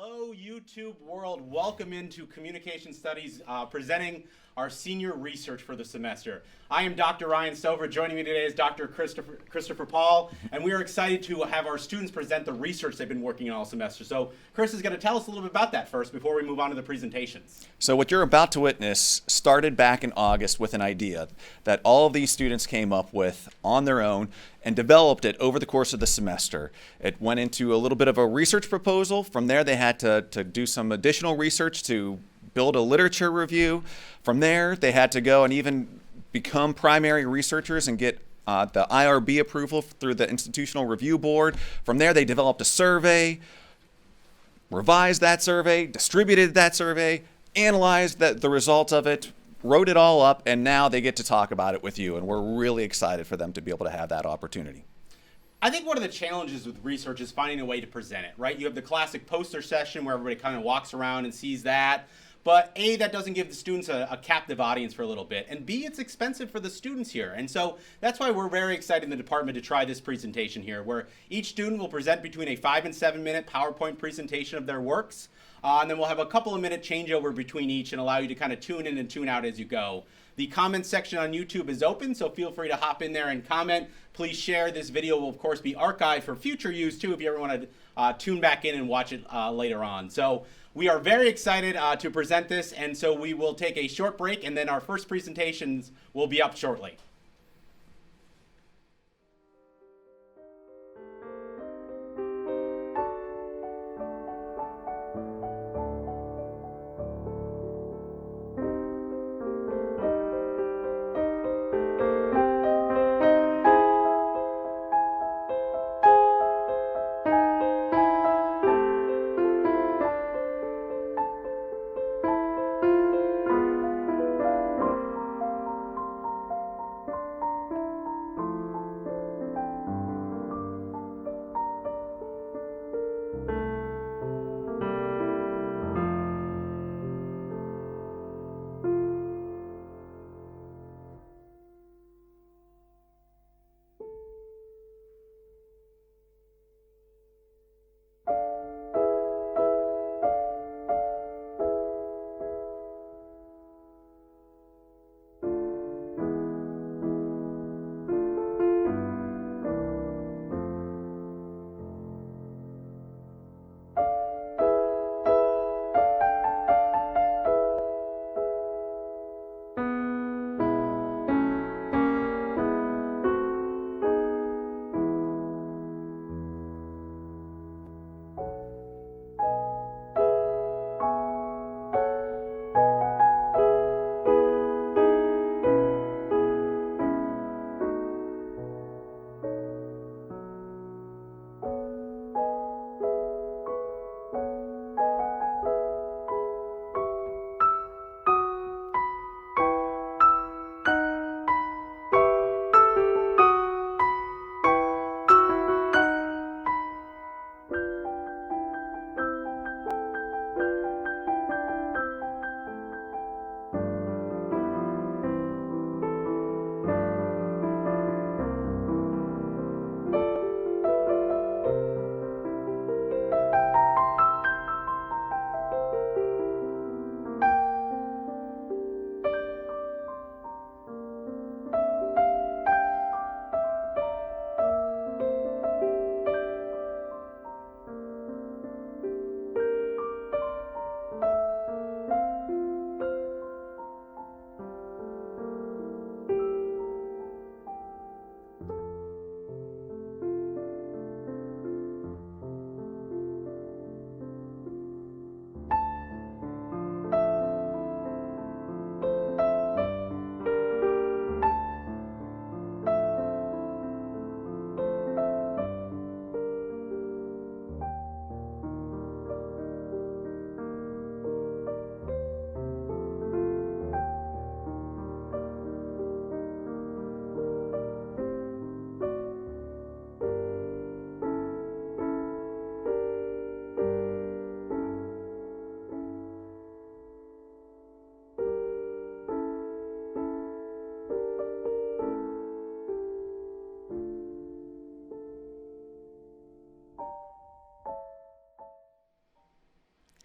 Hello, YouTube world. Welcome into Communication Studies, presenting our senior research for the semester. I am Dr. Ryan Stouffer. Joining me today is Dr. Christopher Paal, and we are excited to have our students present the research they've been working on all semester. So Kris is going to tell us a little bit about that first before we move on to the presentations. So what you're about to witness started back in August with an idea that all of these students came up with on their own and developed it over the course of the semester. It went into a little bit of a research proposal. From there, they had to do some additional research to build a literature review. From there, they had to go and even become primary researchers and get the IRB approval through the Institutional Review Board. From there, they developed a survey, revised that survey, distributed that survey, analyzed the results of it, wrote it all up, and now they get to talk about it with you, and we're really excited for them to be able to have that opportunity. I think one of the challenges with research is finding a way to present it, right? You have the classic poster session where everybody kind of walks around and sees that, but A, that doesn't give the students a captive audience for a little bit, and B, it's expensive for the students here. And so that's why we're very excited in the department to try this presentation here, where each student will present between a 5 and 7 minute PowerPoint presentation of their works, and then we'll have a couple of minute changeover between each and allow you to kind of tune in and tune out as you go. The comment section on YouTube is open, so feel free to hop in there and comment. Please share. This video will, of course, be archived for future use, too, if you ever want to tune back in and watch it later on. So we are very excited to present this, and so we will take a short break, and then our first presentations will be up shortly.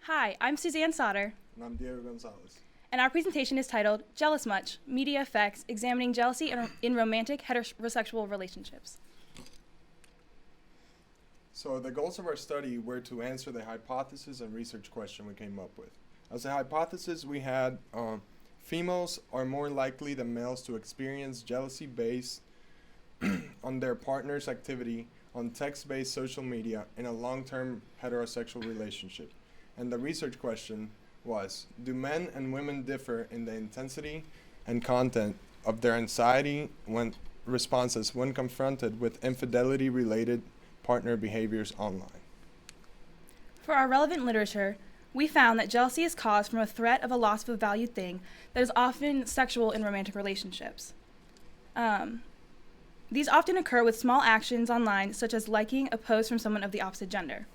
Hi, I'm Suzanne Sauter, And I'm Gonzalez. and our presentation is titled Jealous Much, Media Effects, Examining Jealousy in Romantic Heterosexual Relationships. So the goals of our study were to answer the hypothesis and research question we came up with. As a hypothesis, we had females are more likely than males to experience jealousy based on their partner's activity on text-based social media in a long-term heterosexual relationship. And the research question was, do men and women differ in the intensity and content of their anxiety responses when confronted with infidelity-related partner behaviors online? For our relevant literature, we found that jealousy is caused from a threat of a loss of a valued thing that is often sexual in romantic relationships. These often occur with small actions online, such as liking a post from someone of the opposite gender.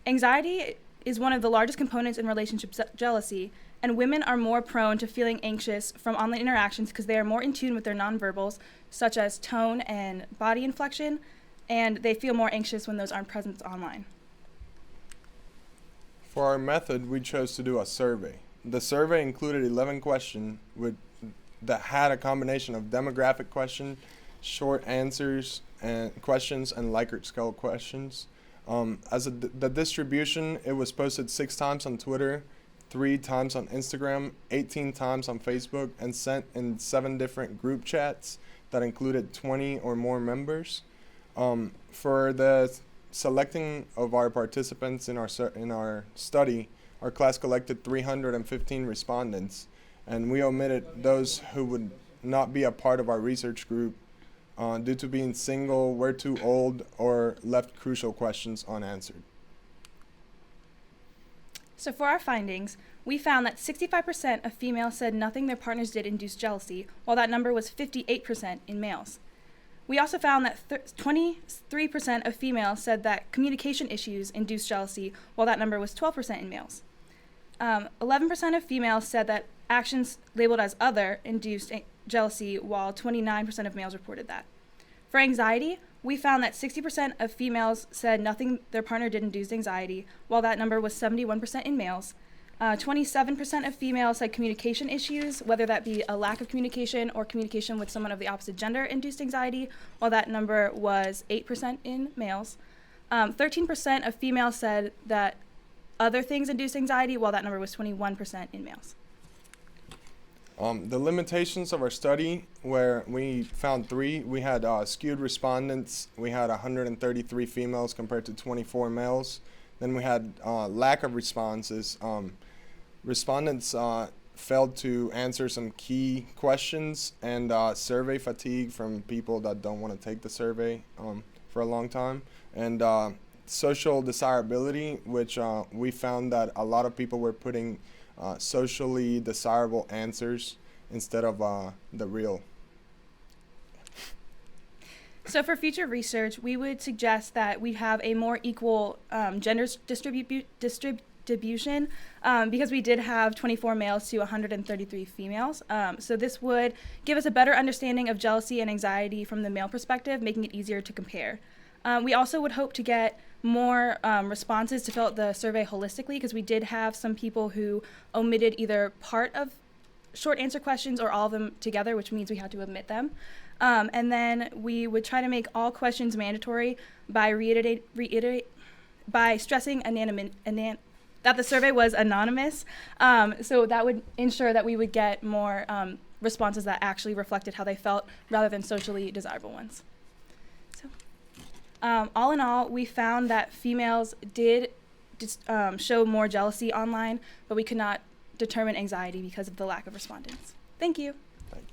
Anxiety is one of the largest components in relationship jealousy, and women are more prone to feeling anxious from online interactions because they are more in tune with their nonverbals, such as tone and body inflection, and they feel more anxious when those aren't present online. For our method, we chose to do a survey. The survey included 11 questions that had a combination of demographic questions, short answers, and questions, and Likert scale questions. The distribution, it was posted 6 times on Twitter, 3 times on Instagram, 18 times on Facebook, and sent in 7 different group chats that included 20 or more members. For the selecting of our participants in our study, our class collected 315 respondents, and we omitted those who would not be a part of our research group due to being single, were too old, or left crucial questions unanswered. So for our findings, we found that 65% of females said nothing their partners did induced jealousy, while that number was 58% in males. We also found that 23% of females said that communication issues induced jealousy, while that number was 12% in males. 11% of females said that actions labeled as other induced jealousy, while 29% of males reported that. For anxiety, we found that 60% of females said nothing their partner did induce anxiety, while that number was 71% in males. 27% of females said communication issues, whether that be a lack of communication or communication with someone of the opposite gender induced anxiety, while that number was 8% in males. 13% of females said that other things induced anxiety, while that number was 21% in males. The limitations of our study, where we found 3, we had skewed respondents. We had 133 females compared to 24 males. Then we had lack of responses. Respondents failed to answer some key questions, and survey fatigue from people that don't want to take the survey for a long time. And social desirability, which we found that a lot of people were putting socially desirable answers instead of the real. So for future research, we would suggest that we have a more equal gender distribution because we did have 24 males to 133 females. So this would give us a better understanding of jealousy and anxiety from the male perspective, making it easier to compare. We also would hope to get more responses to fill out the survey holistically, because we did have some people who omitted either part of short answer questions or all of them together, which means we had to omit them. And then we would try to make all questions mandatory by by stressing that the survey was anonymous. So that would ensure that we would get more responses that actually reflected how they felt rather than socially desirable ones. So all in all, we found that females did show more jealousy online, but we could not determine anxiety because of the lack of respondents. Thank you. Thank you.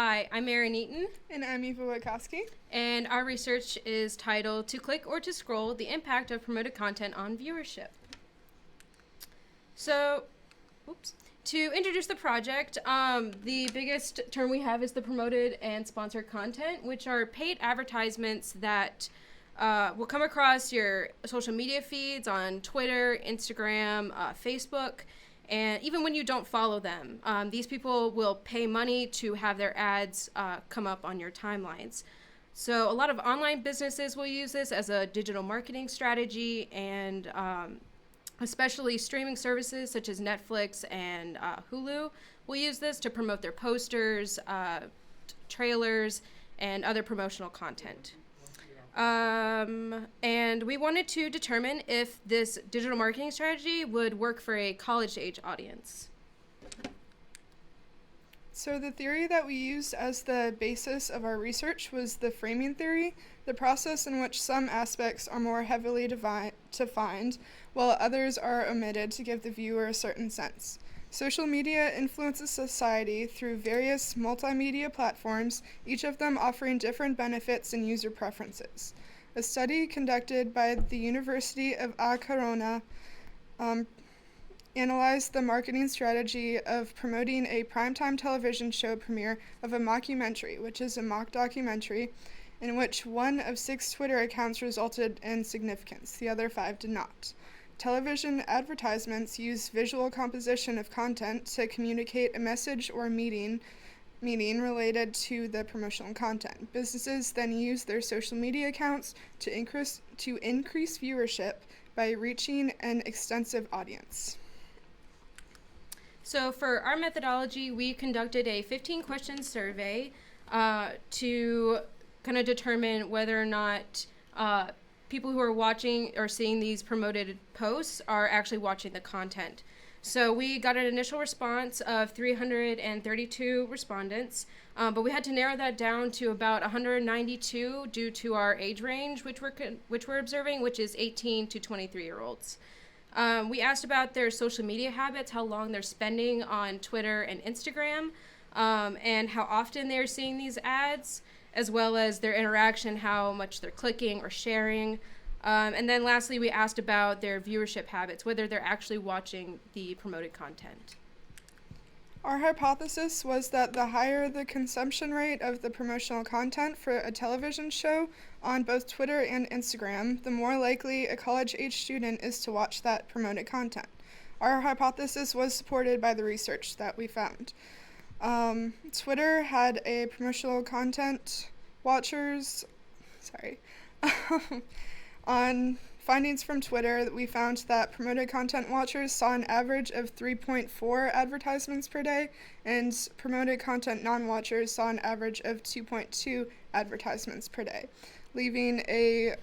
Hi, I'm Erin Eaton. And I'm Wittkoski. And our research is titled To Click or to Scroll, the Impact of Promoted Content on Viewership. So, to introduce the project, the biggest term we have is the promoted and sponsored content, which are paid advertisements that will come across your social media feeds on Twitter, Instagram, Facebook, and even when you don't follow them. These people will pay money to have their ads come up on your timelines. So a lot of online businesses will use this as a digital marketing strategy, and especially streaming services such as Netflix and Hulu will use this to promote their posters, trailers, and other promotional content. And we wanted to determine if this digital marketing strategy would work for a college-age audience. So the theory that we used as the basis of our research was the framing theory, the process in which some aspects are more heavily defined, while others are omitted to give the viewer a certain sense. Social media influences society through various multimedia platforms, each of them offering different benefits and user preferences. A study conducted by the University of A Coruña analyzed the marketing strategy of promoting a primetime television show premiere of a mockumentary, which is a mock documentary, in which 1 of 6 Twitter accounts resulted in significance. The other 5 did not. Television advertisements use visual composition of content to communicate a message or meaning related to the promotional content. Businesses then use their social media accounts to increase viewership by reaching an extensive audience. So for our methodology, we conducted a 15-question survey to kind of determine whether or not people who are watching or seeing these promoted posts are actually watching the content. So we got an initial response of 332 respondents, but we had to narrow that down to about 192 due to our age range, which we're observing, which is 18 to 23-year-olds. We asked about their social media habits, how long they're spending on Twitter and Instagram, and how often they're seeing these ads, as well as their interaction, how much they're clicking or sharing. And then lastly, we asked about their viewership habits, whether they're actually watching the promoted content. Our hypothesis was that the higher the consumption rate of the promotional content for a television show on both Twitter and Instagram, the more likely a college-age student is to watch that promoted content. Our hypothesis was supported by the research that we found. Twitter had a promotional content watchers, on findings from Twitter, we found that promoted content watchers saw an average of 3.4 advertisements per day, and promoted content non-watchers saw an average of 2.2 advertisements per day, leaving a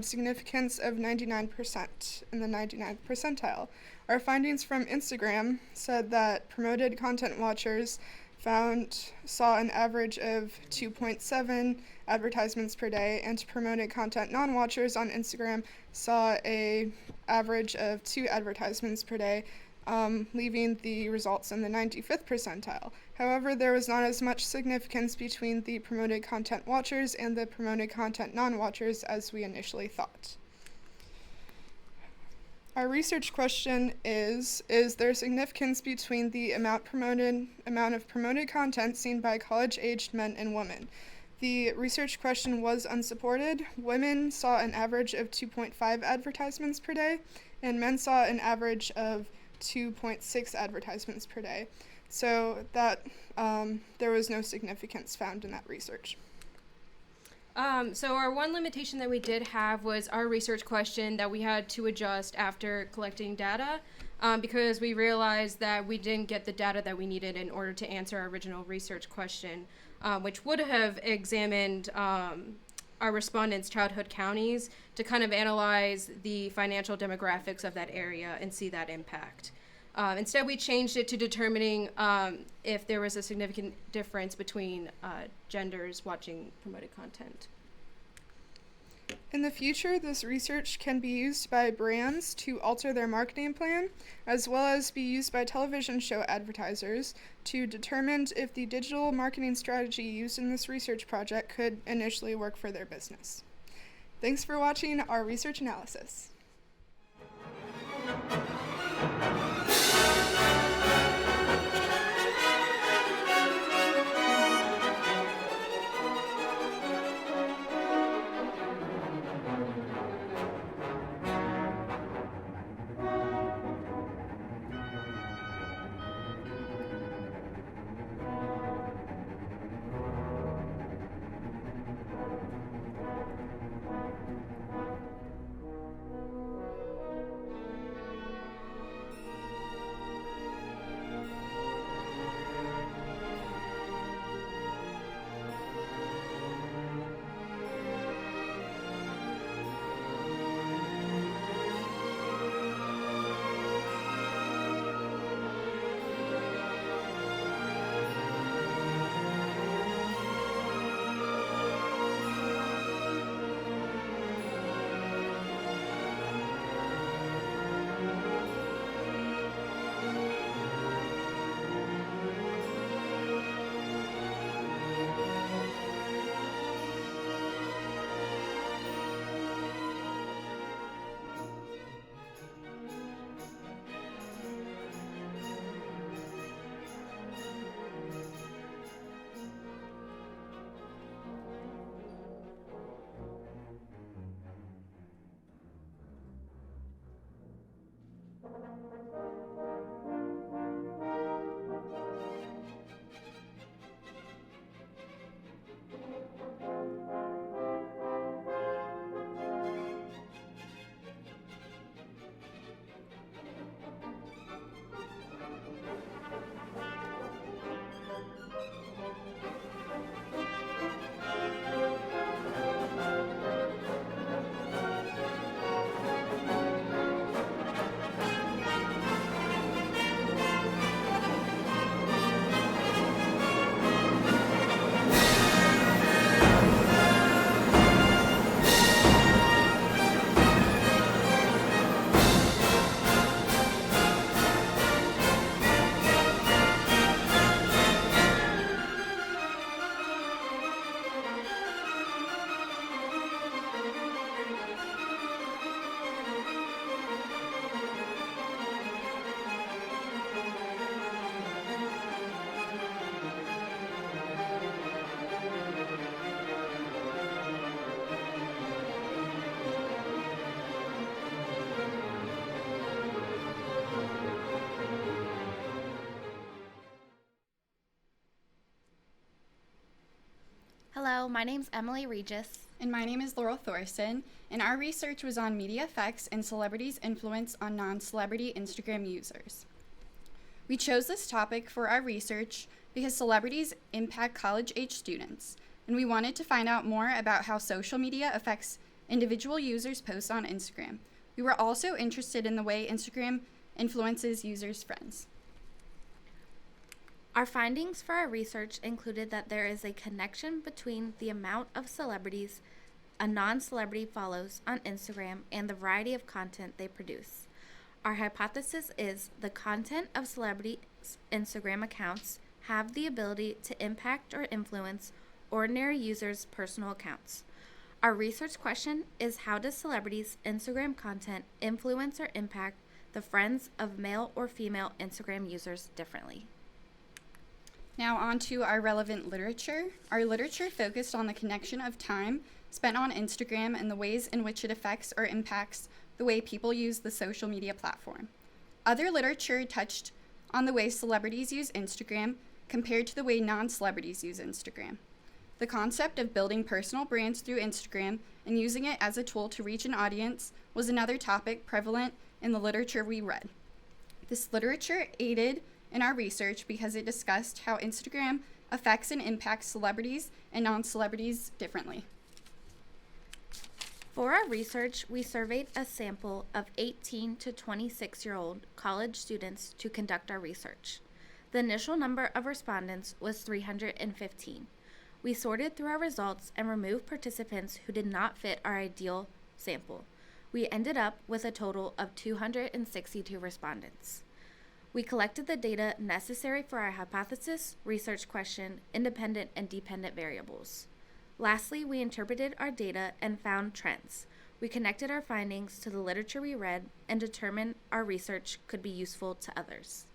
significance of 99% in the 99th percentile. Our findings from Instagram said that promoted content watchers saw an average of 2.7 advertisements per day, and promoted content non-watchers on Instagram saw a average of 2 advertisements per day, leaving the results in the 95th percentile. However, there was not as much significance between the promoted content watchers and the promoted content non-watchers as we initially thought. Our research question is there significance between the amount of promoted content seen by college-aged men and women? The research question was unsupported. Women saw an average of 2.5 advertisements per day, and men saw an average of 2.6 advertisements per day. So that there was no significance found in that research. So our one limitation that we did have was our research question that we had to adjust after collecting data, because we realized that we didn't get the data that we needed in order to answer our original research question, which would have examined our respondents' childhood counties to kind of analyze the financial demographics of that area and see that impact. Instead, we changed it to determining if there was a significant difference between genders watching promoted content. In the future, this research can be used by brands to alter their marketing plan, as well as be used by television show advertisers to determine if the digital marketing strategy used in this research project could initially work for their business. Thanks for watching our research analysis. Hello, my name's Emily Regis. And my name is Laurel Thorson, and our research was on media effects and celebrities' influence on non-celebrity Instagram users. We chose this topic for our research because celebrities impact college-age students, and we wanted to find out more about how social media affects individual users' posts on Instagram. We were also interested in the way Instagram influences users' friends. Our findings for our research included that there is a connection between the amount of celebrities a non-celebrity follows on Instagram and the variety of content they produce. Our hypothesis is the content of celebrity Instagram accounts have the ability to impact or influence ordinary users' personal accounts. Our research question is, how does celebrities' Instagram content influence or impact the friends of male or female Instagram users differently? Now on to our relevant literature. Our literature focused on the connection of time spent on Instagram and the ways in which it affects or impacts the way people use the social media platform. Other literature touched on the way celebrities use Instagram compared to the way non-celebrities use Instagram. The concept of building personal brands through Instagram and using it as a tool to reach an audience was another topic prevalent in the literature we read. This literature aided in our research because it discussed how Instagram affects and impacts celebrities and non-celebrities differently. For our research, we surveyed a sample of 18 to 26-year-old college students to conduct our research. The initial number of respondents was 315. We sorted through our results and removed participants who did not fit our ideal sample. We ended up with a total of 262 respondents. We collected the data necessary for our hypothesis, research question, independent and dependent variables. Lastly, we interpreted our data and found trends. We connected our findings to the literature we read and determined our research could be useful to others.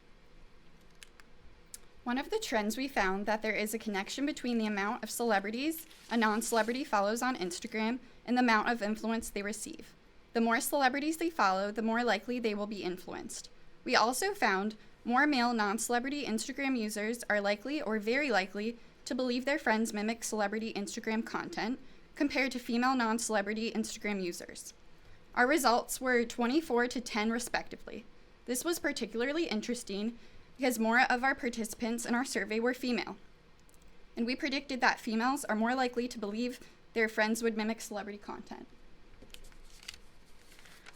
One of the trends we found that there is a connection between the amount of celebrities a non-celebrity follows on Instagram and the amount of influence they receive. The more celebrities they follow, the more likely they will be influenced. We also found more male non-celebrity Instagram users are likely or very likely to believe their friends mimic celebrity Instagram content compared to female non-celebrity Instagram users. Our results were 24 to 10 respectively. This was particularly interesting because more of our participants in our survey were female. And we predicted that females are more likely to believe their friends would mimic celebrity content.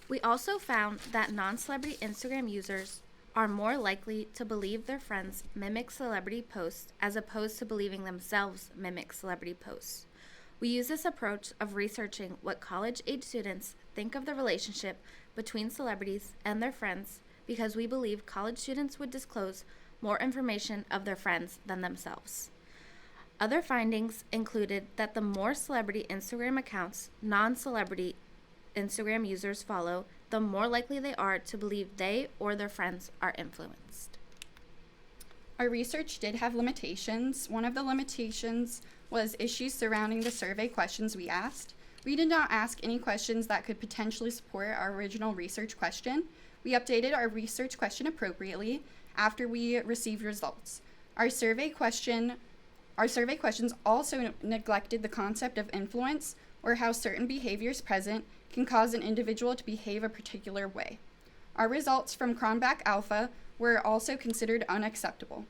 We also found that non-celebrity Instagram users are more likely to believe their friends mimic celebrity posts as opposed to believing themselves mimic celebrity posts. We use this approach of researching what college-age students think of the relationship between celebrities and their friends because we believe college students would disclose more information of their friends than themselves. Other findings included that the more celebrity Instagram accounts non-celebrity Instagram users follow, the more likely they are to believe they or their friends are influenced. Our research did have limitations. One of the limitations was issues surrounding the survey questions we asked. We did not ask any questions that could potentially support our original research question. We updated our research question appropriately after we received results. Our survey questions also neglected the concept of influence or how certain behaviors present can cause an individual to behave a particular way. Our results from Cronbach Alpha were also considered unacceptable.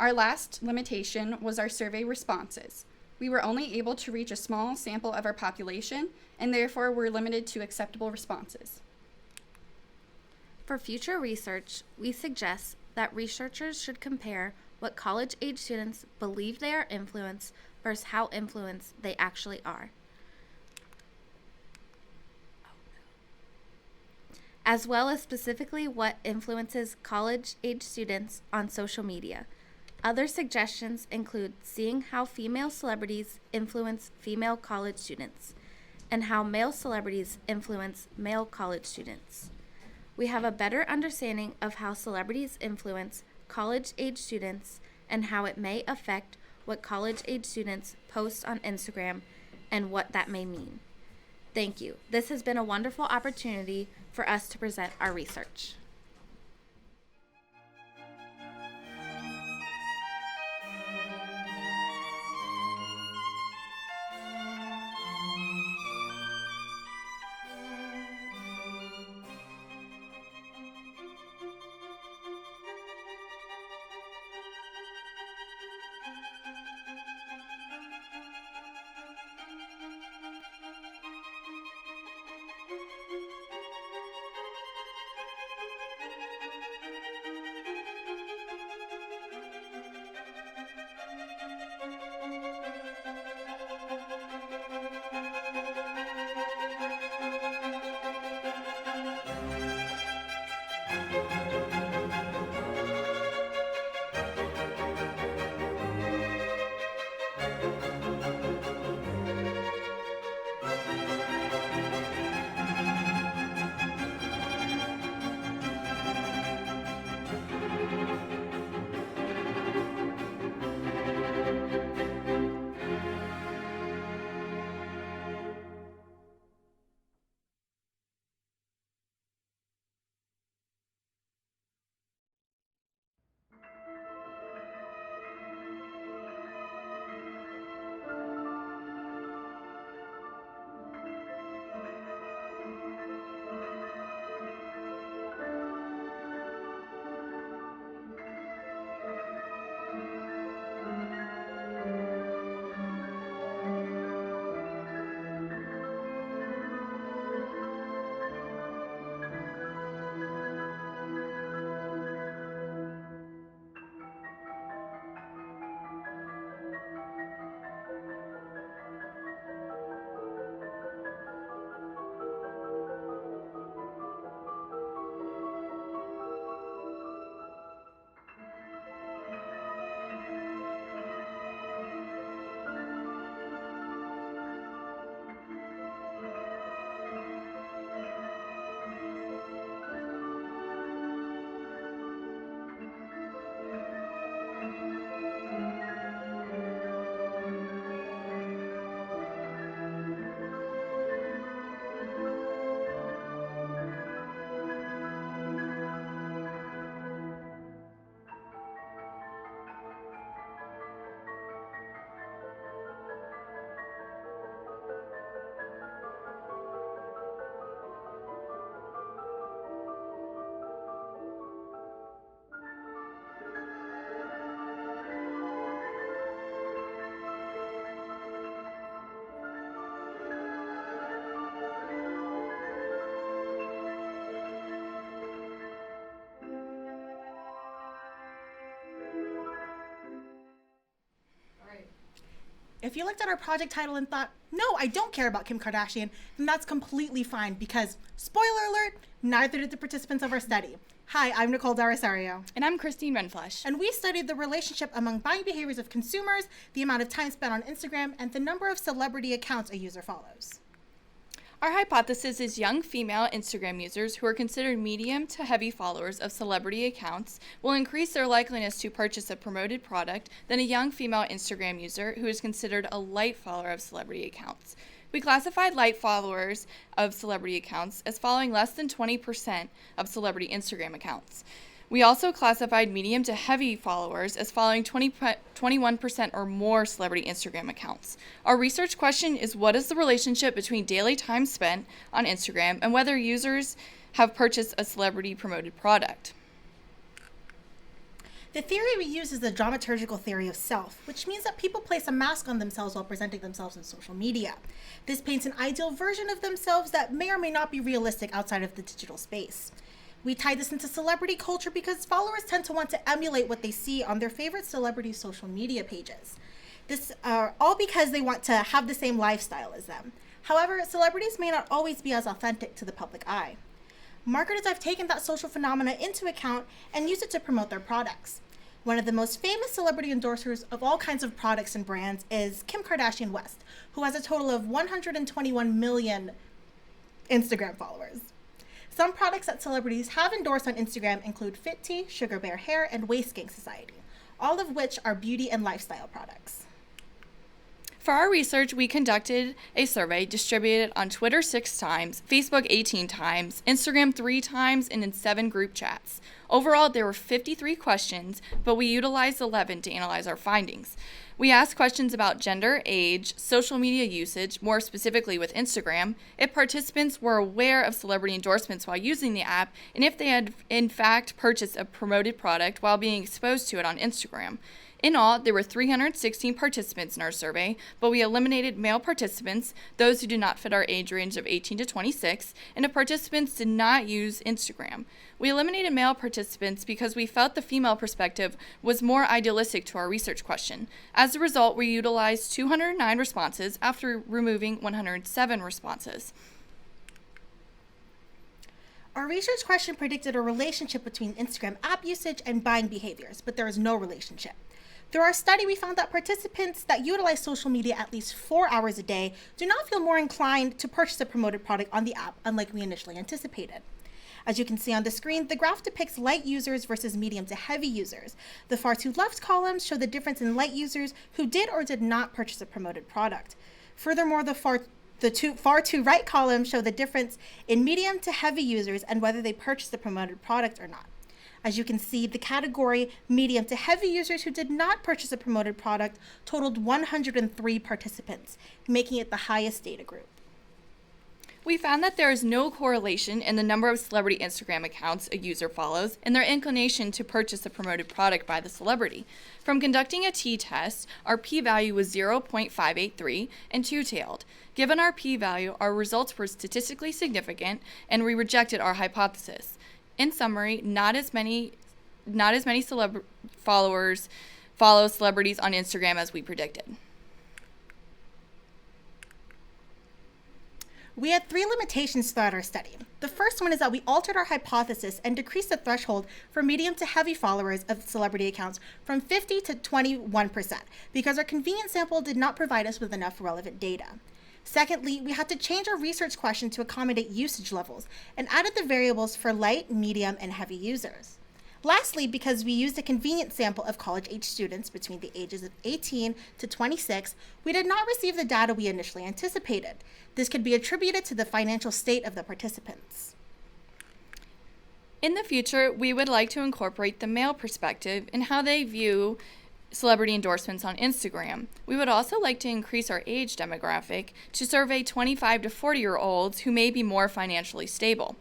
Our last limitation was our survey responses. We were only able to reach a small sample of our population and therefore were limited to acceptable responses. For future research, we suggest that researchers should compare what college-age students believe they are influenced versus how influenced they actually are, as well as specifically what influences college-age students on social media. Other suggestions include seeing how female celebrities influence female college students and how male celebrities influence male college students. We have a better understanding of how celebrities influence college-age students and how it may affect what college-age students post on Instagram and what that may mean. Thank you. This has been a wonderful opportunity for us to present our research. If you looked at our project title and thought, no, I don't care about Kim Kardashian, then that's completely fine because, spoiler alert, neither did the participants of our study. Hi, I'm Nicole D'Arosario. And I'm Christine Renflesh. And we studied the relationship among buying behaviors of consumers, the amount of time spent on Instagram, and the number of celebrity accounts a user follows. Our hypothesis is young female Instagram users who are considered medium to heavy followers of celebrity accounts will increase their likeliness to purchase a promoted product than a young female Instagram user who is considered a light follower of celebrity accounts. We classified light followers of celebrity accounts as following less than 20% of celebrity Instagram accounts. We also classified medium to heavy followers as following 21% or more celebrity Instagram accounts. Our research question is, what is the relationship between daily time spent on Instagram and whether users have purchased a celebrity promoted product? The theory we use is the dramaturgical theory of self, which means that people place a mask on themselves while presenting themselves in social media. This paints an ideal version of themselves that may or may not be realistic outside of the digital space. We tie this into celebrity culture because followers tend to want to emulate what they see on their favorite celebrity social media pages. This all because they want to have the same lifestyle as them. However, celebrities may not always be as authentic to the public eye. Marketers have taken that social phenomena into account and used it to promote their products. One of the most famous celebrity endorsers of all kinds of products and brands is Kim Kardashian West, who has a total of 121 million Instagram followers. Some products that celebrities have endorsed on Instagram include Fit Tea, Sugar Bear Hair, and Waist Gang Society, all of which are beauty and lifestyle products. For our research, we conducted a survey distributed on Twitter 6 times, Facebook 18 times, Instagram 3 times, and in 7 group chats. Overall, there were 53 questions, but we utilized 11 to analyze our findings. We asked questions about gender, age, social media usage, more specifically with Instagram, if participants were aware of celebrity endorsements while using the app, and if they had in fact purchased a promoted product while being exposed to it on Instagram. In all, there were 316 participants in our survey, but we eliminated male participants, those who did not fit our age range of 18 to 26, and if participants did not use Instagram. We eliminated male participants because we felt the female perspective was more idealistic to our research question. As a result, we utilized 209 responses after removing 107 responses. Our research question predicted a relationship between Instagram app usage and buying behaviors, but there is no relationship. Through our study, we found that participants that utilize social media at least 4 hours a day do not feel more inclined to purchase a promoted product on the app, unlike we initially anticipated. As you can see on the screen, the graph depicts light users versus medium to heavy users. The far to left columns show the difference in light users who did or did not purchase a promoted product. Furthermore, the far to right columns show the difference in medium to heavy users and whether they purchased a promoted product or not. As you can see, the category medium to heavy users who did not purchase a promoted product totaled 103 participants, making it the highest data group. We found that there is no correlation in the number of celebrity Instagram accounts a user follows and their inclination to purchase a promoted product by the celebrity. From conducting a t-test, our p-value was 0.583 and two-tailed. Given our p-value, our results were statistically significant and we rejected our hypothesis. In summary, not as many followers follow celebrities on Instagram as we predicted. We had 3 limitations throughout our study. The first one is that we altered our hypothesis and decreased the threshold for medium to heavy followers of celebrity accounts from 50 to 21% because our convenience sample did not provide us with enough relevant data. Secondly, we had to change our research question to accommodate usage levels and added the variables for light, medium, and heavy users. Lastly, because we used a convenient sample of college-age students between the ages of 18 to 26, we did not receive the data we initially anticipated. This could be attributed to the financial state of the participants. In the future, we would like to incorporate the male perspective in how they view celebrity endorsements on Instagram. We would also like to increase our age demographic to survey 25 to 40-year-olds who may be more financially stable.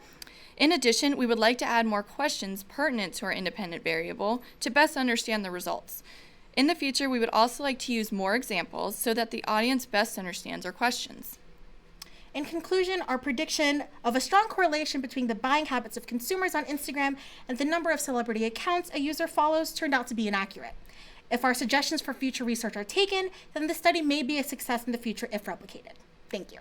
In addition, we would like to add more questions pertinent to our independent variable to best understand the results. In the future, we would also like to use more examples so that the audience best understands our questions. In conclusion, our prediction of a strong correlation between the buying habits of consumers on Instagram and the number of celebrity accounts a user follows turned out to be inaccurate. If our suggestions for future research are taken, then the study may be a success in the future if replicated. Thank you.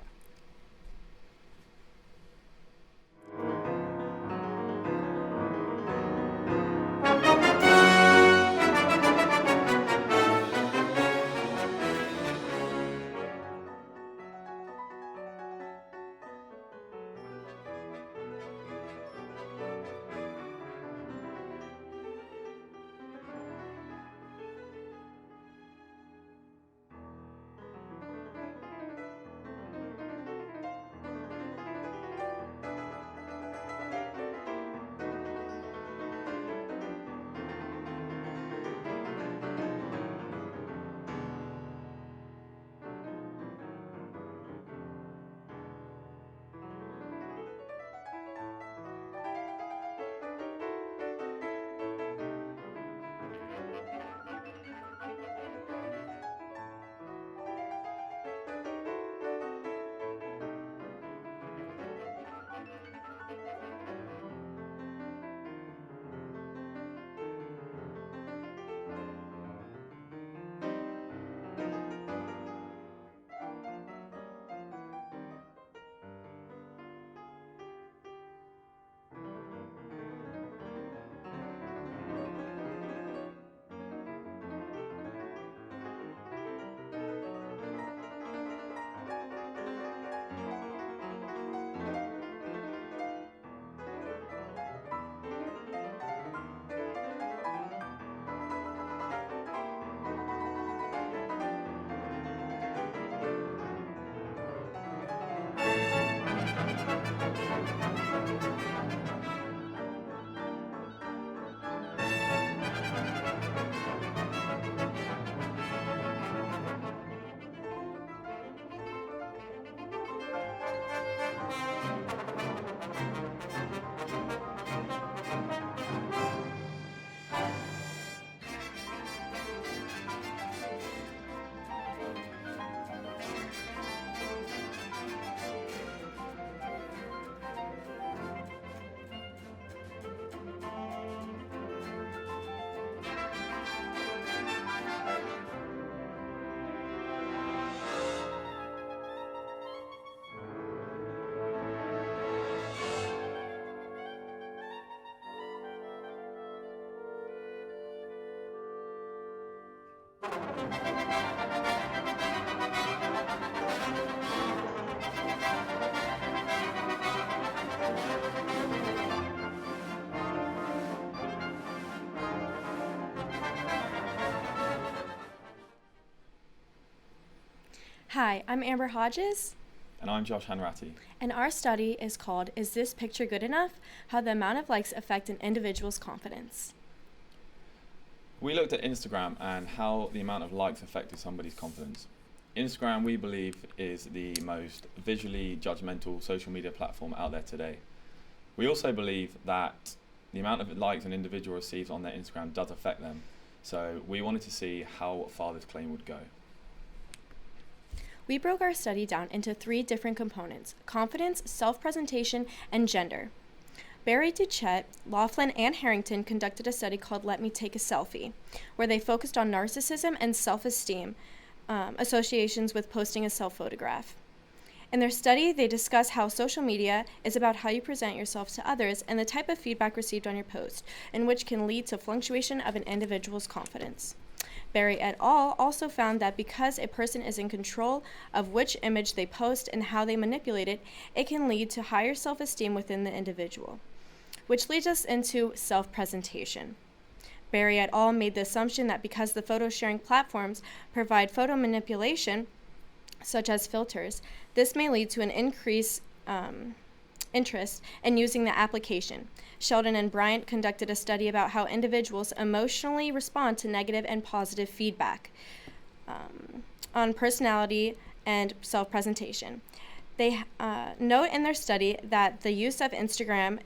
Hi, I'm Amber Hodges, And I'm Josh Hanratty. and our study is called Is This Picture Good Enough? How the Amount of Likes Affect an Individual's Confidence. We looked at Instagram and how the amount of likes affected somebody's confidence. Instagram, we believe, is the most visually judgmental social media platform out there today. We also believe that the amount of likes an individual receives on their Instagram does affect them. So we wanted to see how far this claim would go. We broke our study down into 3 different components: confidence, self-presentation, and gender. Barry, Duchette, Laughlin, and Harrington conducted a study called Let Me Take a Selfie, where they focused on narcissism and self-esteem associations with posting a self-photograph. In their study, they discuss how social media is about how you present yourself to others and the type of feedback received on your post, and which can lead to fluctuation of an individual's confidence. Barry et al. Also found that because a person is in control of which image they post and how they manipulate it, it can lead to higher self-esteem within the individual, which leads us into self-presentation. Barry et al. Made the assumption that because the photo sharing platforms provide photo manipulation, such as filters, this may lead to an increased interest in using the application. Sheldon and Bryant conducted a study about how individuals emotionally respond to negative and positive feedback on personality and self-presentation. They note in their study that the use of Instagram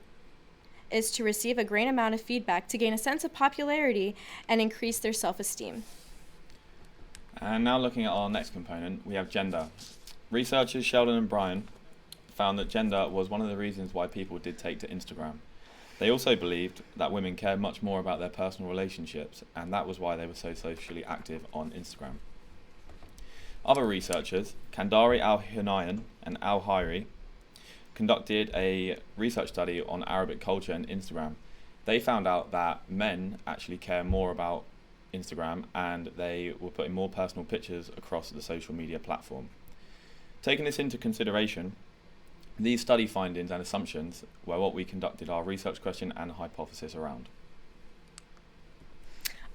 is to receive a great amount of feedback to gain a sense of popularity and increase their self-esteem. And now looking at our next component, we have gender. Researchers Sheldon and Brian found that gender was one of the reasons why people did take to Instagram. They also believed that women cared much more about their personal relationships, and that was why they were so socially active on Instagram. Other researchers, Kandari Al-Hunayan and Al-Hayri, conducted a research study on Arabic culture and Instagram. They found out that men actually care more about Instagram, and they were putting more personal pictures across the social media platform. Taking this into consideration, these study findings and assumptions were what we conducted our research question and hypothesis around.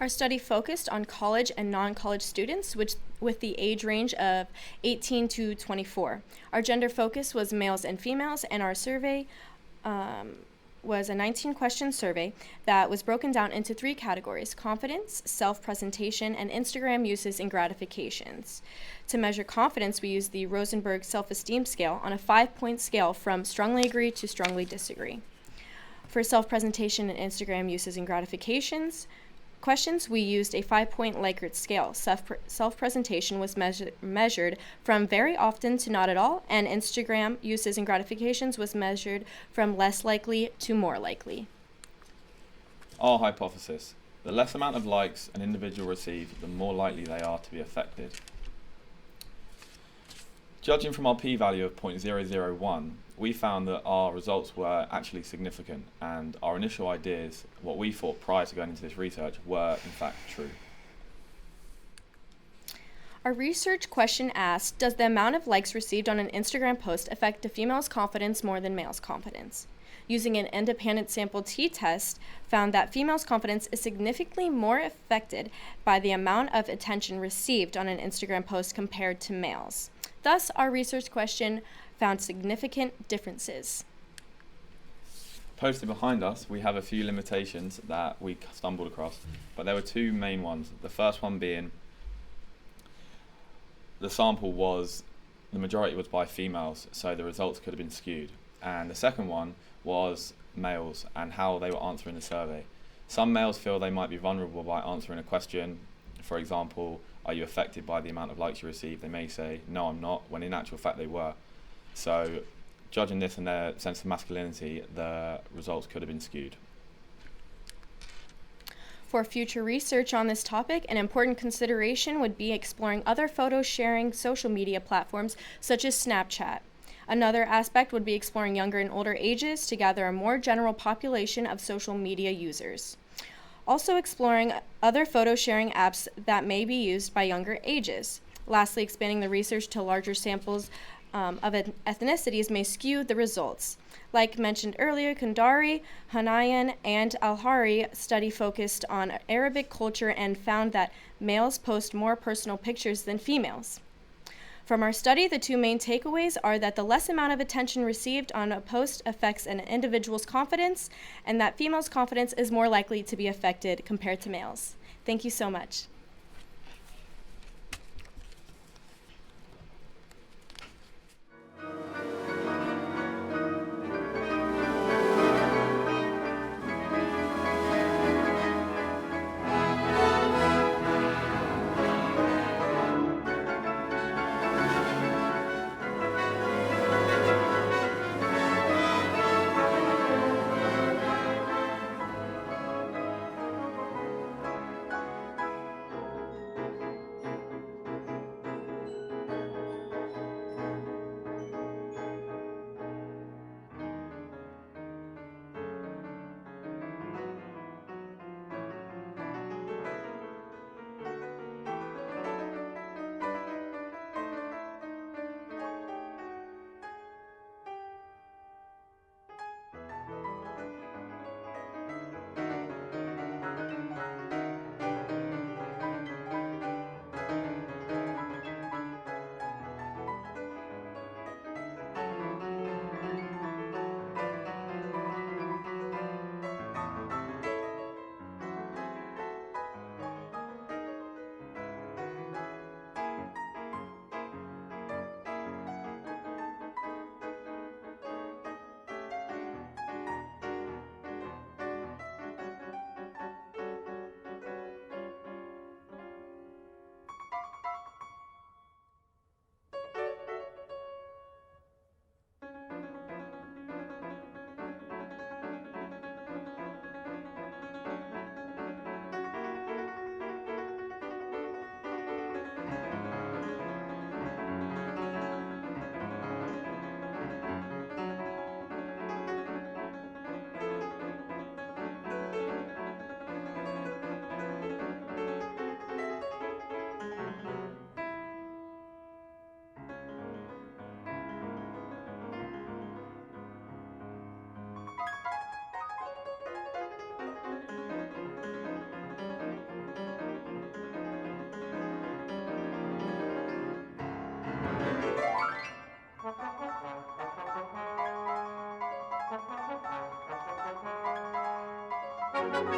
Our study focused on college and non-college students, which with the age range of 18 to 24. Our gender focus was males and females, and our survey was a 19-question survey that was broken down into 3 categories: confidence, self-presentation, and Instagram uses and gratifications. To measure confidence, we used the Rosenberg self-esteem scale on a 5-point scale from strongly agree to strongly disagree. For self-presentation and Instagram uses and gratifications questions, we used a 5-point Likert scale. Self-presentation was measured from very often to not at all, and Instagram uses and gratifications was measured from less likely to more likely. Our hypothesis: the less amount of likes an individual receives, the more likely they are to be affected. Judging from our p-value of 0.001, we found that our results were actually significant, and our initial ideas, what we thought prior to going into this research, were in fact true. Our research question asked, does the amount of likes received on an Instagram post affect a female's confidence more than male's confidence? Using an independent sample t-test, found that females' confidence is significantly more affected by the amount of attention received on an Instagram post compared to males. Thus, our research question found significant differences. Posted behind us, we have a few limitations that we stumbled across, but there were 2 main ones. The first one being the sample the majority was by females, so the results could have been skewed. And the second one was males and how they were answering the survey. Some males feel they might be vulnerable by answering a question. For example, are you affected by the amount of likes you receive? They may say, no, I'm not, when in actual fact they were. So, judging this in their sense of masculinity, the results could have been skewed. For future research on this topic, an important consideration would be exploring other photo sharing social media platforms such as Snapchat. Another aspect would be exploring younger and older ages to gather a more general population of social media users. Also exploring other photo sharing apps that may be used by younger ages. Lastly, expanding the research to larger samples of ethnicities may skew the results. Like mentioned earlier, Kandari, Hunayan, and Al-Hari study focused on Arabic culture and found that males post more personal pictures than females. From our study, the 2 main takeaways are that the less amount of attention received on a post affects an individual's confidence, and that females' confidence is more likely to be affected compared to males. Thank you so much. Hello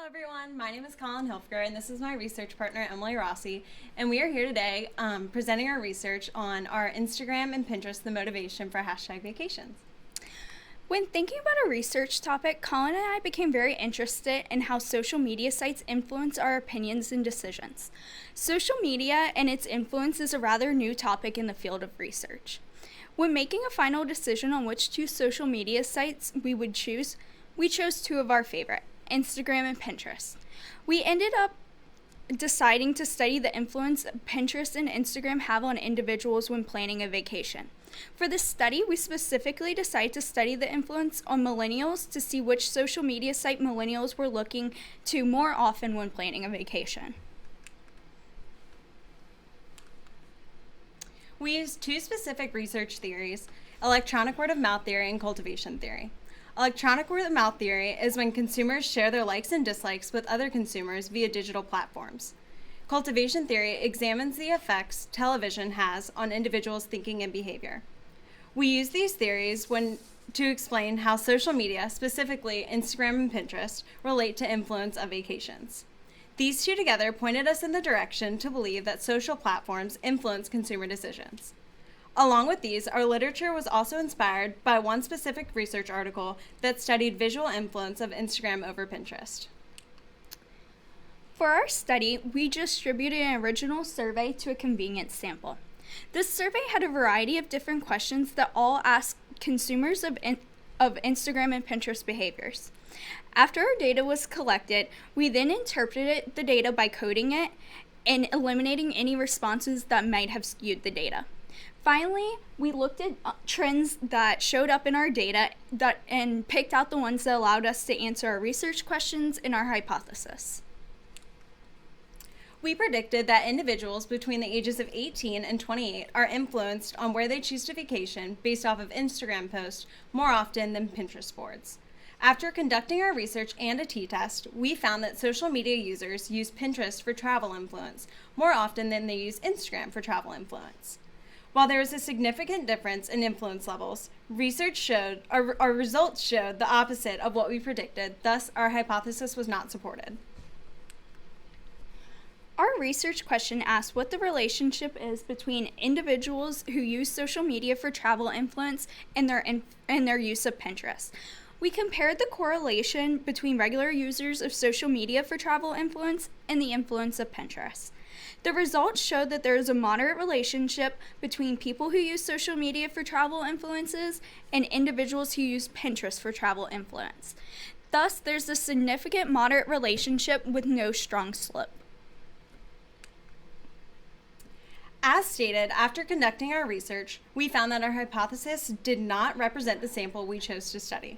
everyone, my name is Colin Hilfger and this is my research partner Emily Rossi, and we are here today presenting our research on our Instagram and Pinterest, the motivation for #vacations. When thinking about a research topic, Colin and I became very interested in how social media sites influence our opinions and decisions. Social media and its influence is a rather new topic in the field of research. When making a final decision on which two social media sites we would choose, we chose two of our favorite, Instagram and Pinterest. We ended up deciding to study the influence Pinterest and Instagram have on individuals when planning a vacation. For this study, we specifically decided to study the influence on millennials to see which social media site millennials were looking to more often when planning a vacation. We used two specific research theories, electronic word of mouth theory and cultivation theory. Electronic word of mouth theory is when consumers share their likes and dislikes with other consumers via digital platforms. Cultivation theory examines the effects television has on individuals' thinking and behavior. We use these theories to explain how social media, specifically Instagram and Pinterest, relate to influence of vacations. These two together pointed us in the direction to believe that social platforms influence consumer decisions. Along with these, our literature was also inspired by one specific research article that studied visual influence of Instagram over Pinterest. For our study, we distributed an original survey to a convenience sample. This survey had a variety of different questions that all asked consumers of Instagram and Pinterest behaviors. After our data was collected, we then interpreted the data by coding it and eliminating any responses that might have skewed the data. Finally, we looked at trends that showed up in our data and picked out the ones that allowed us to answer our research questions and our hypothesis. We predicted that individuals between the ages of 18 and 28 are influenced on where they choose to vacation based off of Instagram posts more often than Pinterest boards. After conducting our research and a t-test, we found that social media users use Pinterest for travel influence more often than they use Instagram for travel influence. While there is a significant difference in influence levels, our results showed the opposite of what we predicted, thus our hypothesis was not supported. Our research question asked what the relationship is between individuals who use social media for travel influence and their use of Pinterest. We compared the correlation between regular users of social media for travel influence and the influence of Pinterest. The results showed that there is a moderate relationship between people who use social media for travel influences and individuals who use Pinterest for travel influence. Thus, there's a significant moderate relationship with no strong slope. As stated, after conducting our research, we found that our hypothesis did not represent the sample we chose to study.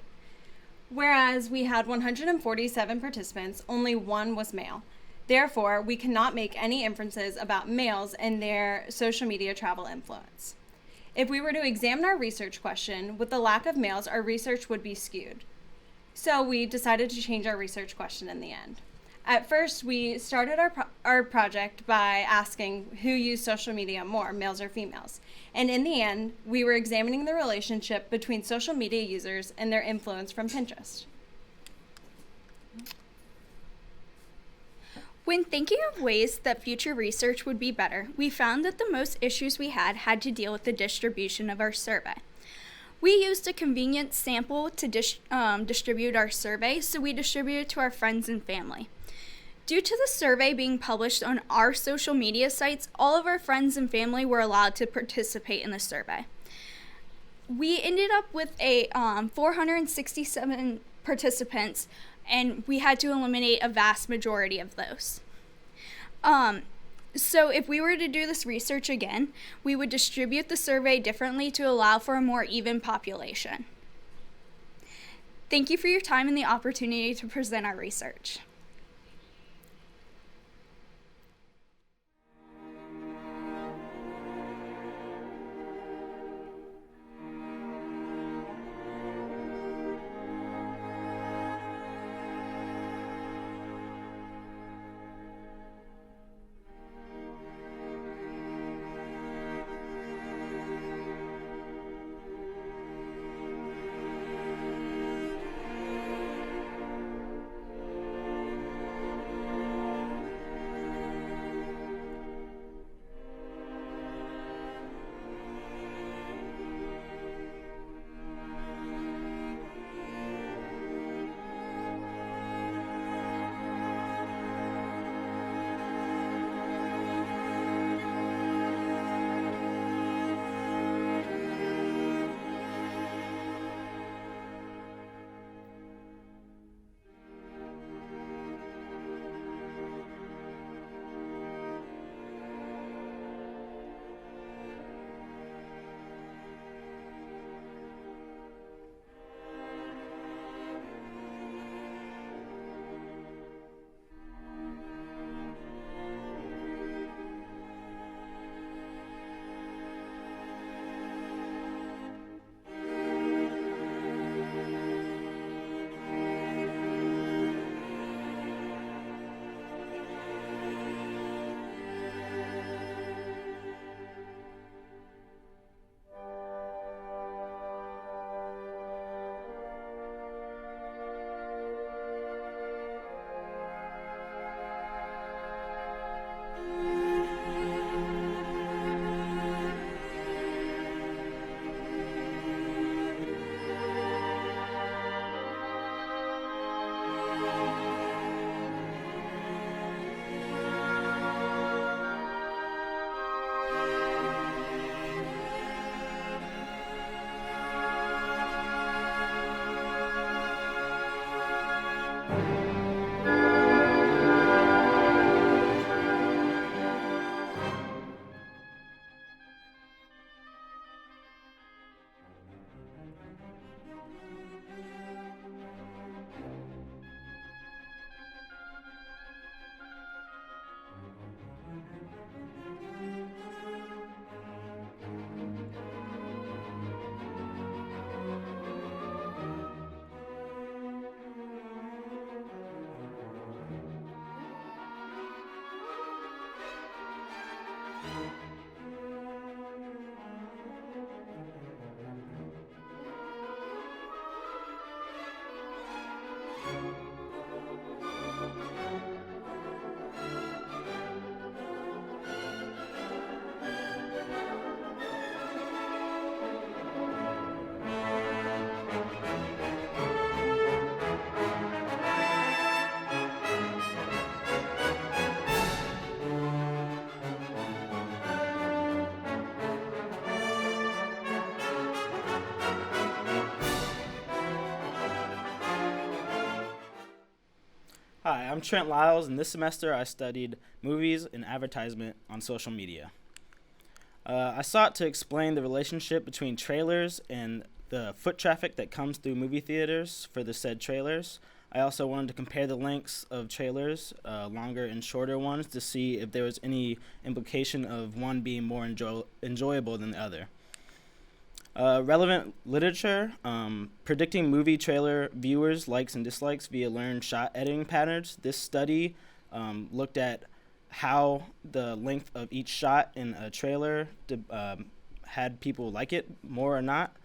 Whereas we had 147 participants, only one was male. Therefore, we cannot make any inferences about males and their social media travel influence. If we were to examine our research question, with the lack of males, our research would be skewed. So we decided to change our research question in the end. At first, we started our project by asking who used social media more, males or females. And in the end, we were examining the relationship between social media users and their influence from Pinterest. When thinking of ways that future research would be better, we found that the most issues we had to deal with the distribution of our survey. We used a convenient sample to distribute our survey, so we distributed to our friends and family. Due to the survey being published on our social media sites, all of our friends and family were allowed to participate in the survey. We ended up with 467 participants, and we had to eliminate a vast majority of those. So if we were to do this research again, we would distribute the survey differently to allow for a more even population. Thank you for your time and the opportunity to present our research. Hi, I'm Trent Lyles, and this semester I studied movies and advertisement on social media. I sought to explain the relationship between trailers and the foot traffic that comes through movie theaters for the said trailers. I also wanted to compare the lengths of trailers, longer and shorter ones, to see if there was any implication of one being more enjoyable than the other. Relevant literature, predicting movie trailer viewers' likes and dislikes via learned shot editing patterns. This study looked at how the length of each shot in a trailer had people like it more or not.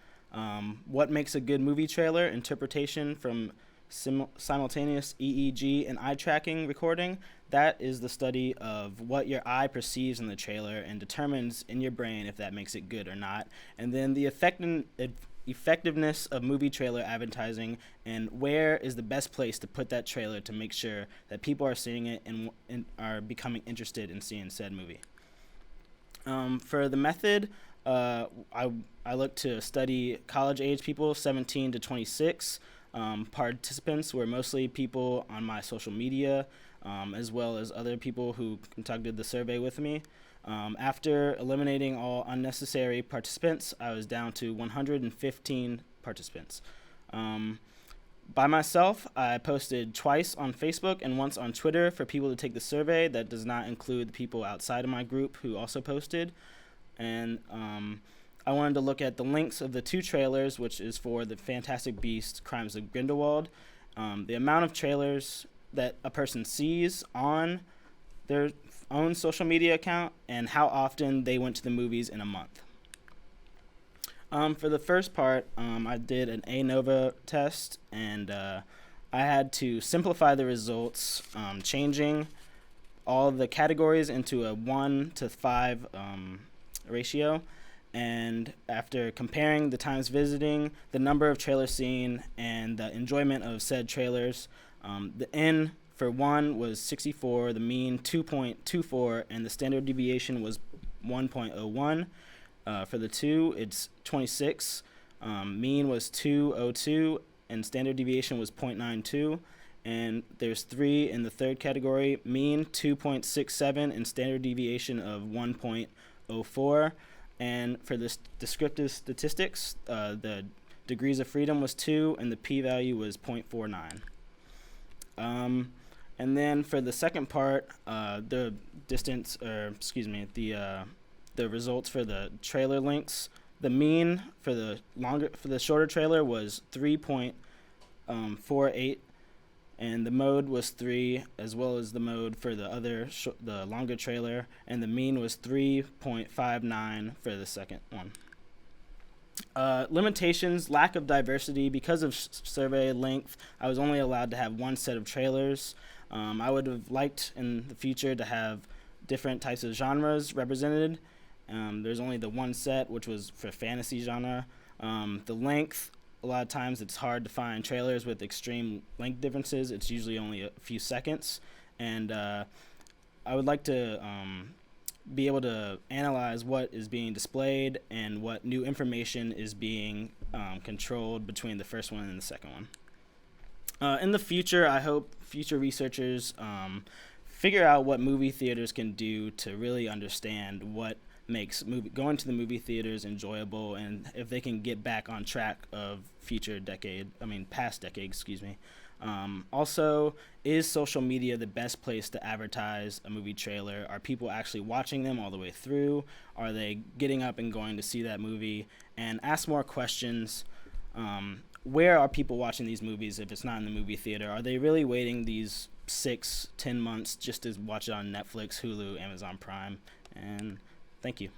What makes a good movie trailer? Interpretation from simultaneous EEG and eye tracking recording. That is the study of what your eye perceives in the trailer and determines in your brain if that makes it good or not. And then the effectiveness of movie trailer advertising, and where is the best place to put that trailer to make sure that people are seeing it and are becoming interested in seeing said movie. For the method, I looked to study college age people, 17 to 26. Participants were mostly people on my social media, as well as other people who conducted the survey with me. After eliminating all unnecessary participants, I was down to 115 participants. By myself, I posted twice on Facebook and once on Twitter for people to take the survey. That does not include the people outside of my group who also posted. And I wanted to look at the links of the two trailers, which is for the Fantastic Beasts: Crimes of Grindelwald. The amount of trailers that a person sees on their own social media account and how often they went to the movies in a month. For the first part, I did an ANOVA test, and I had to simplify the results, changing all the categories into a 1:5 ratio. And after comparing the times visiting, the number of trailers seen, and the enjoyment of said trailers, the N for 1 was 64, the mean 2.24, and the standard deviation was 1.01. For the 2, it's 26. Mean was 202, and standard deviation was 0.92. And there's 3 in the third category, mean 2.67, and standard deviation of 1.04. And for the descriptive statistics, the degrees of freedom was 2, and the p-value was 0.49. And then for the second part, the results for the trailer lengths. The mean for the shorter trailer was 3.48, and the mode was 3, as well as the mode for the longer trailer, and the mean was 3.59 for the second one. Limitations: lack of diversity. Because of survey length, I was only allowed to have one set of trailers. I would have liked in the future to have different types of genres represented. There's only the one set, which was for fantasy genre. The length, a lot of times it's hard to find trailers with extreme length differences. It's usually only a few seconds. And I would like to be able to analyze what is being displayed and what new information is being controlled between the first one and the second one. In the future, I hope future researchers figure out what movie theaters can do to really understand what makes going to the movie theaters enjoyable, and if they can get back on track of past decade, Also, is social media the best place to advertise a movie trailer? Are people actually watching them all the way through? Are they getting up and going to see that movie? And ask more questions. Where are people watching these movies if it's not in the movie theater? Are they really waiting these 6-10 months just to watch it on Netflix, Hulu, Amazon Prime? And thank you.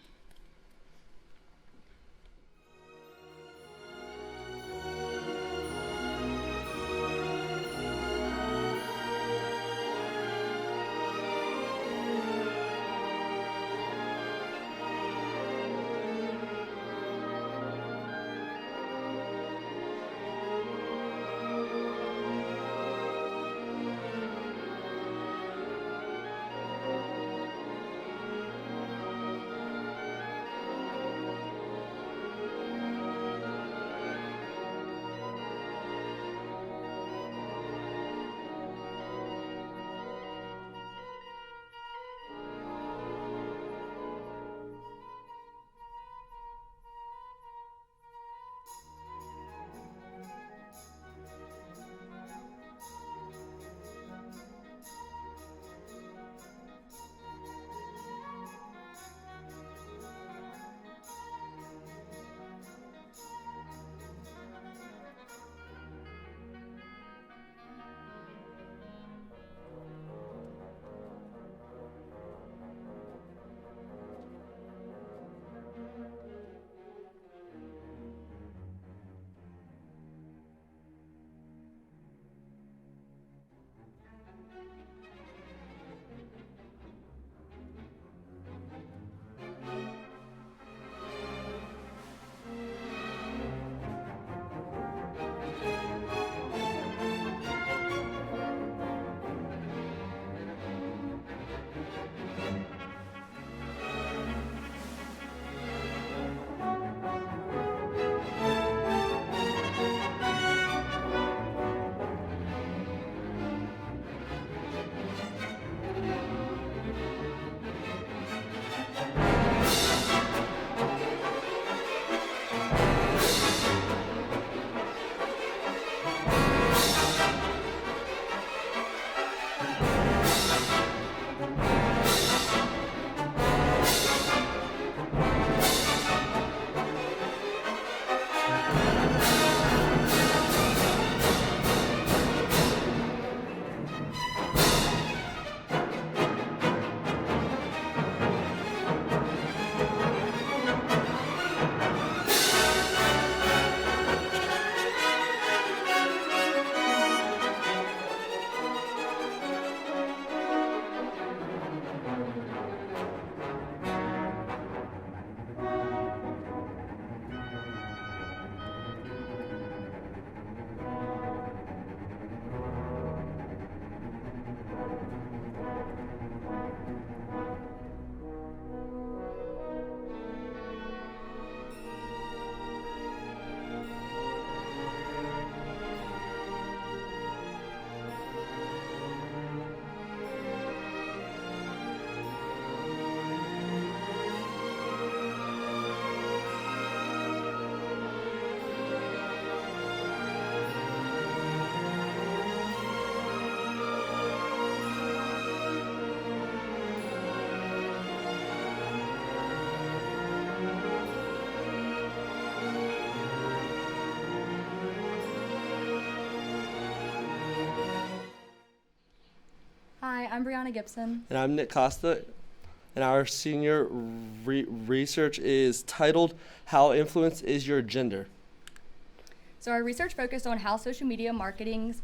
I'm Briana Gibson. And I'm Nick Costa. And our senior research is titled, How Influence is Your Gender? So our research focused on how social media marketing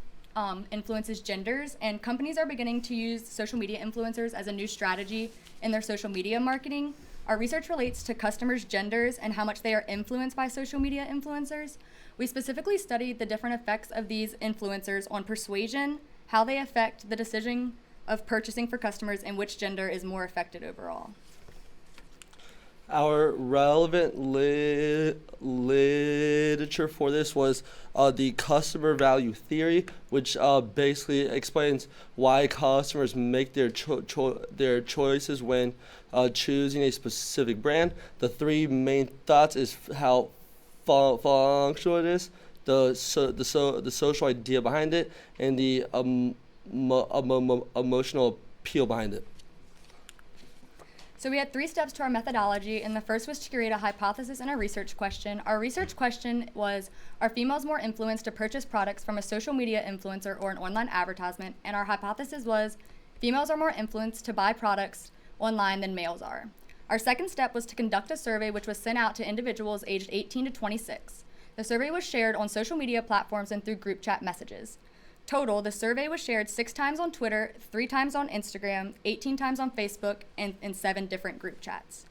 influences genders, and companies are beginning to use social media influencers as a new strategy in their social media marketing. Our research relates to customers' genders and how much they are influenced by social media influencers. We specifically studied the different effects of these influencers on persuasion, how they affect the decision of purchasing for customers, and which gender is more affected overall. Our relevant literature for this was the customer value theory, which basically explains why customers make their choices when choosing a specific brand. The three main thoughts is how functional it is, the social idea behind it, and the emotional appeal behind it. So we had 3 steps to our methodology, and the first was to create a hypothesis and a research question. Our research question was, are females more influenced to purchase products from a social media influencer or an online advertisement? And our hypothesis was, females are more influenced to buy products online than males are. Our second step was to conduct a survey which was sent out to individuals aged 18 to 26. The survey was shared on social media platforms and through group chat messages. Total, the survey was shared 6 times on Twitter, 3 times on Instagram, 18 times on Facebook, and in 7 different group chats.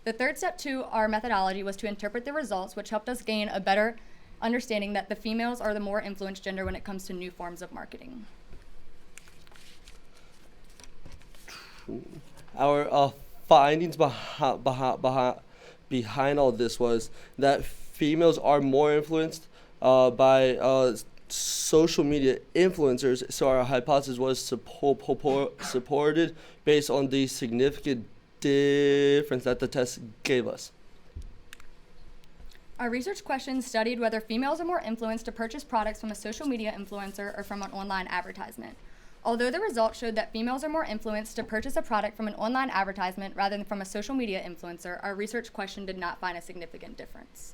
The third step to our methodology was to interpret the results, which helped us gain a better understanding that the females are the more influenced gender when it comes to new forms of marketing. Our findings behind all this was that females are more influenced by social media influencers, so our hypothesis was supported based on the significant difference that the test gave us. Our research questions studied whether females are more influenced to purchase products from a social media influencer or from an online advertisement. Although the results showed that females are more influenced to purchase a product from an online advertisement rather than from a social media influencer, our research question did not find a significant difference.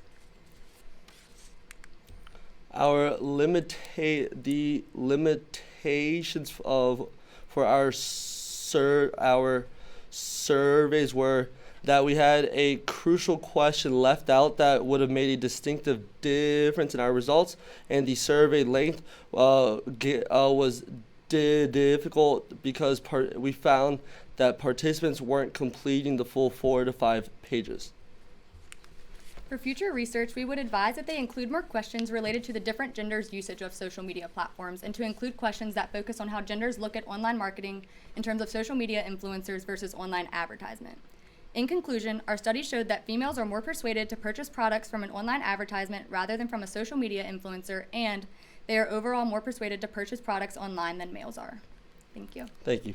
Our limitations for our surveys were that we had a crucial question left out that would have made a distinctive difference in our results, and the survey length was difficult because we found that participants weren't completing the full 4 to 5 pages. For future research, we would advise that they include more questions related to the different genders' usage of social media platforms, and to include questions that focus on how genders look at online marketing in terms of social media influencers versus online advertisement. In conclusion, our study showed that females are more persuaded to purchase products from an online advertisement rather than from a social media influencer, and they are overall more persuaded to purchase products online than males are. Thank you. Thank you.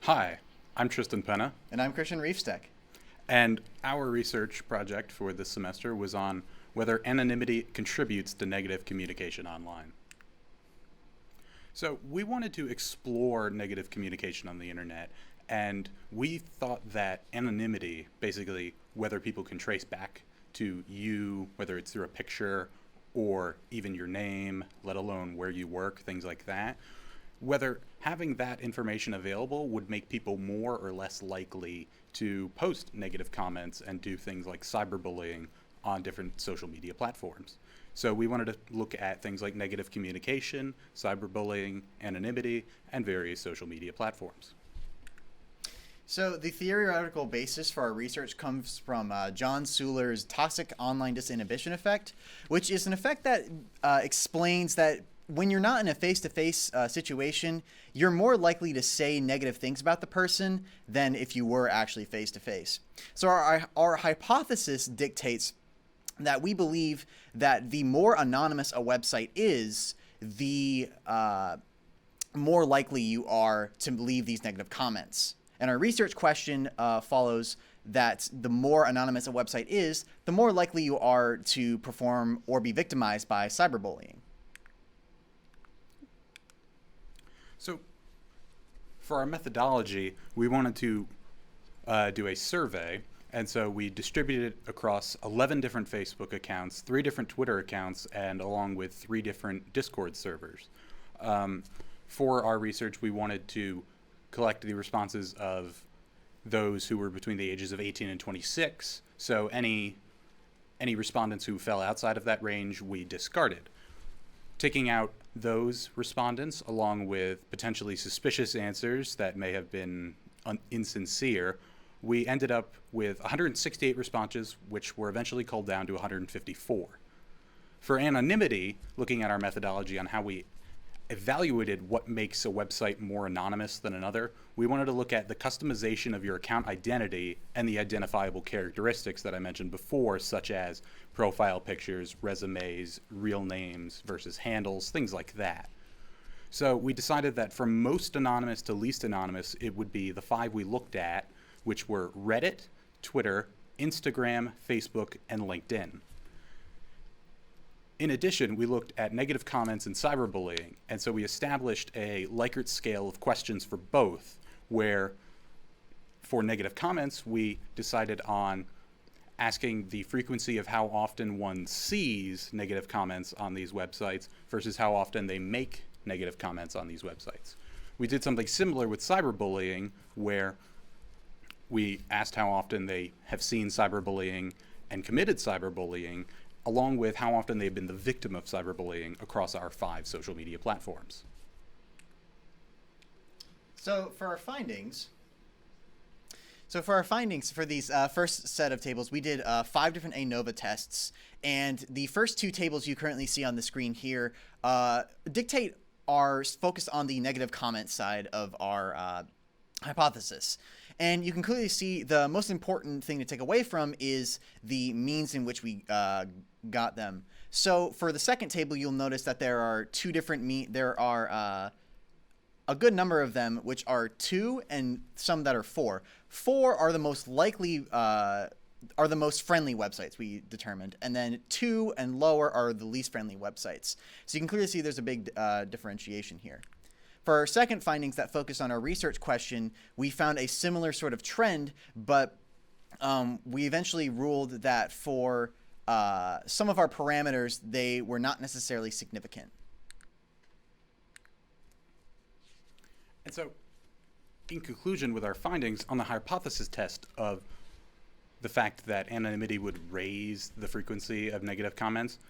Hi, I'm Tristan Penna. And I'm Christian Reifsteck. And our research project for this semester was on whether anonymity contributes to negative communication online. So we wanted to explore negative communication on the internet, and we thought that anonymity, basically whether people can trace back to you, whether it's through a picture or even your name, let alone where you work, things like that, whether having that information available would make people more or less likely to post negative comments and do things like cyberbullying on different social media platforms. So we wanted to look at things like negative communication, cyberbullying, anonymity, and various social media platforms. So the theoretical basis for our research comes from John Seuler's toxic online disinhibition effect, which is an effect that explains that when you're not in a face-to-face situation, you're more likely to say negative things about the person than if you were actually face-to-face. So our hypothesis dictates that we believe that the more anonymous a website is, the more likely you are to leave these negative comments. And our research question follows that the more anonymous a website is, the more likely you are to perform or be victimized by cyberbullying. So for our methodology, we wanted to do a survey, and so we distributed it across 11 different Facebook accounts, 3 different Twitter accounts, and along with 3 different Discord servers. For our research, we wanted to collect the responses of those who were between the ages of 18 and 26, so any respondents who fell outside of that range, we discarded. Taking out those respondents, along with potentially suspicious answers that may have been insincere, we ended up with 168 responses, which were eventually culled down to 154. For anonymity, looking at our methodology on how we evaluated what makes a website more anonymous than another, we wanted to look at the customization of your account identity and the identifiable characteristics that I mentioned before, such as profile pictures, resumes, real names versus handles, things like that. So we decided that from most anonymous to least anonymous, it would be the 5 we looked at, which were Reddit, Twitter, Instagram, Facebook, and LinkedIn. In addition, we looked at negative comments and cyberbullying, and so we established a Likert scale of questions for both, where for negative comments, we decided on asking the frequency of how often one sees negative comments on these websites versus how often they make negative comments on these websites. We did something similar with cyberbullying, where we asked how often they have seen cyberbullying and committed cyberbullying, along with how often they've been the victim of cyberbullying across our 5 social media platforms. So for our findings for these first set of tables, we did 5 different ANOVA tests, and the first 2 tables you currently see on the screen here dictate are focused on the negative comment side of our hypothesis. And you can clearly see the most important thing to take away from is the means in which we got them. So for the second table, you'll notice that there are 2 different there are a good number of them, which are 2 and some that are 4. 4 are the most likely, are the most friendly websites we determined, and then 2 and lower are the least friendly websites. So you can clearly see there's a big differentiation here. For our second findings that focus on our research question, we found a similar sort of trend, but we eventually ruled that for some of our parameters, they were not necessarily significant. And so, in conclusion with our findings on the hypothesis test of the fact that anonymity would raise the frequency of negative comments,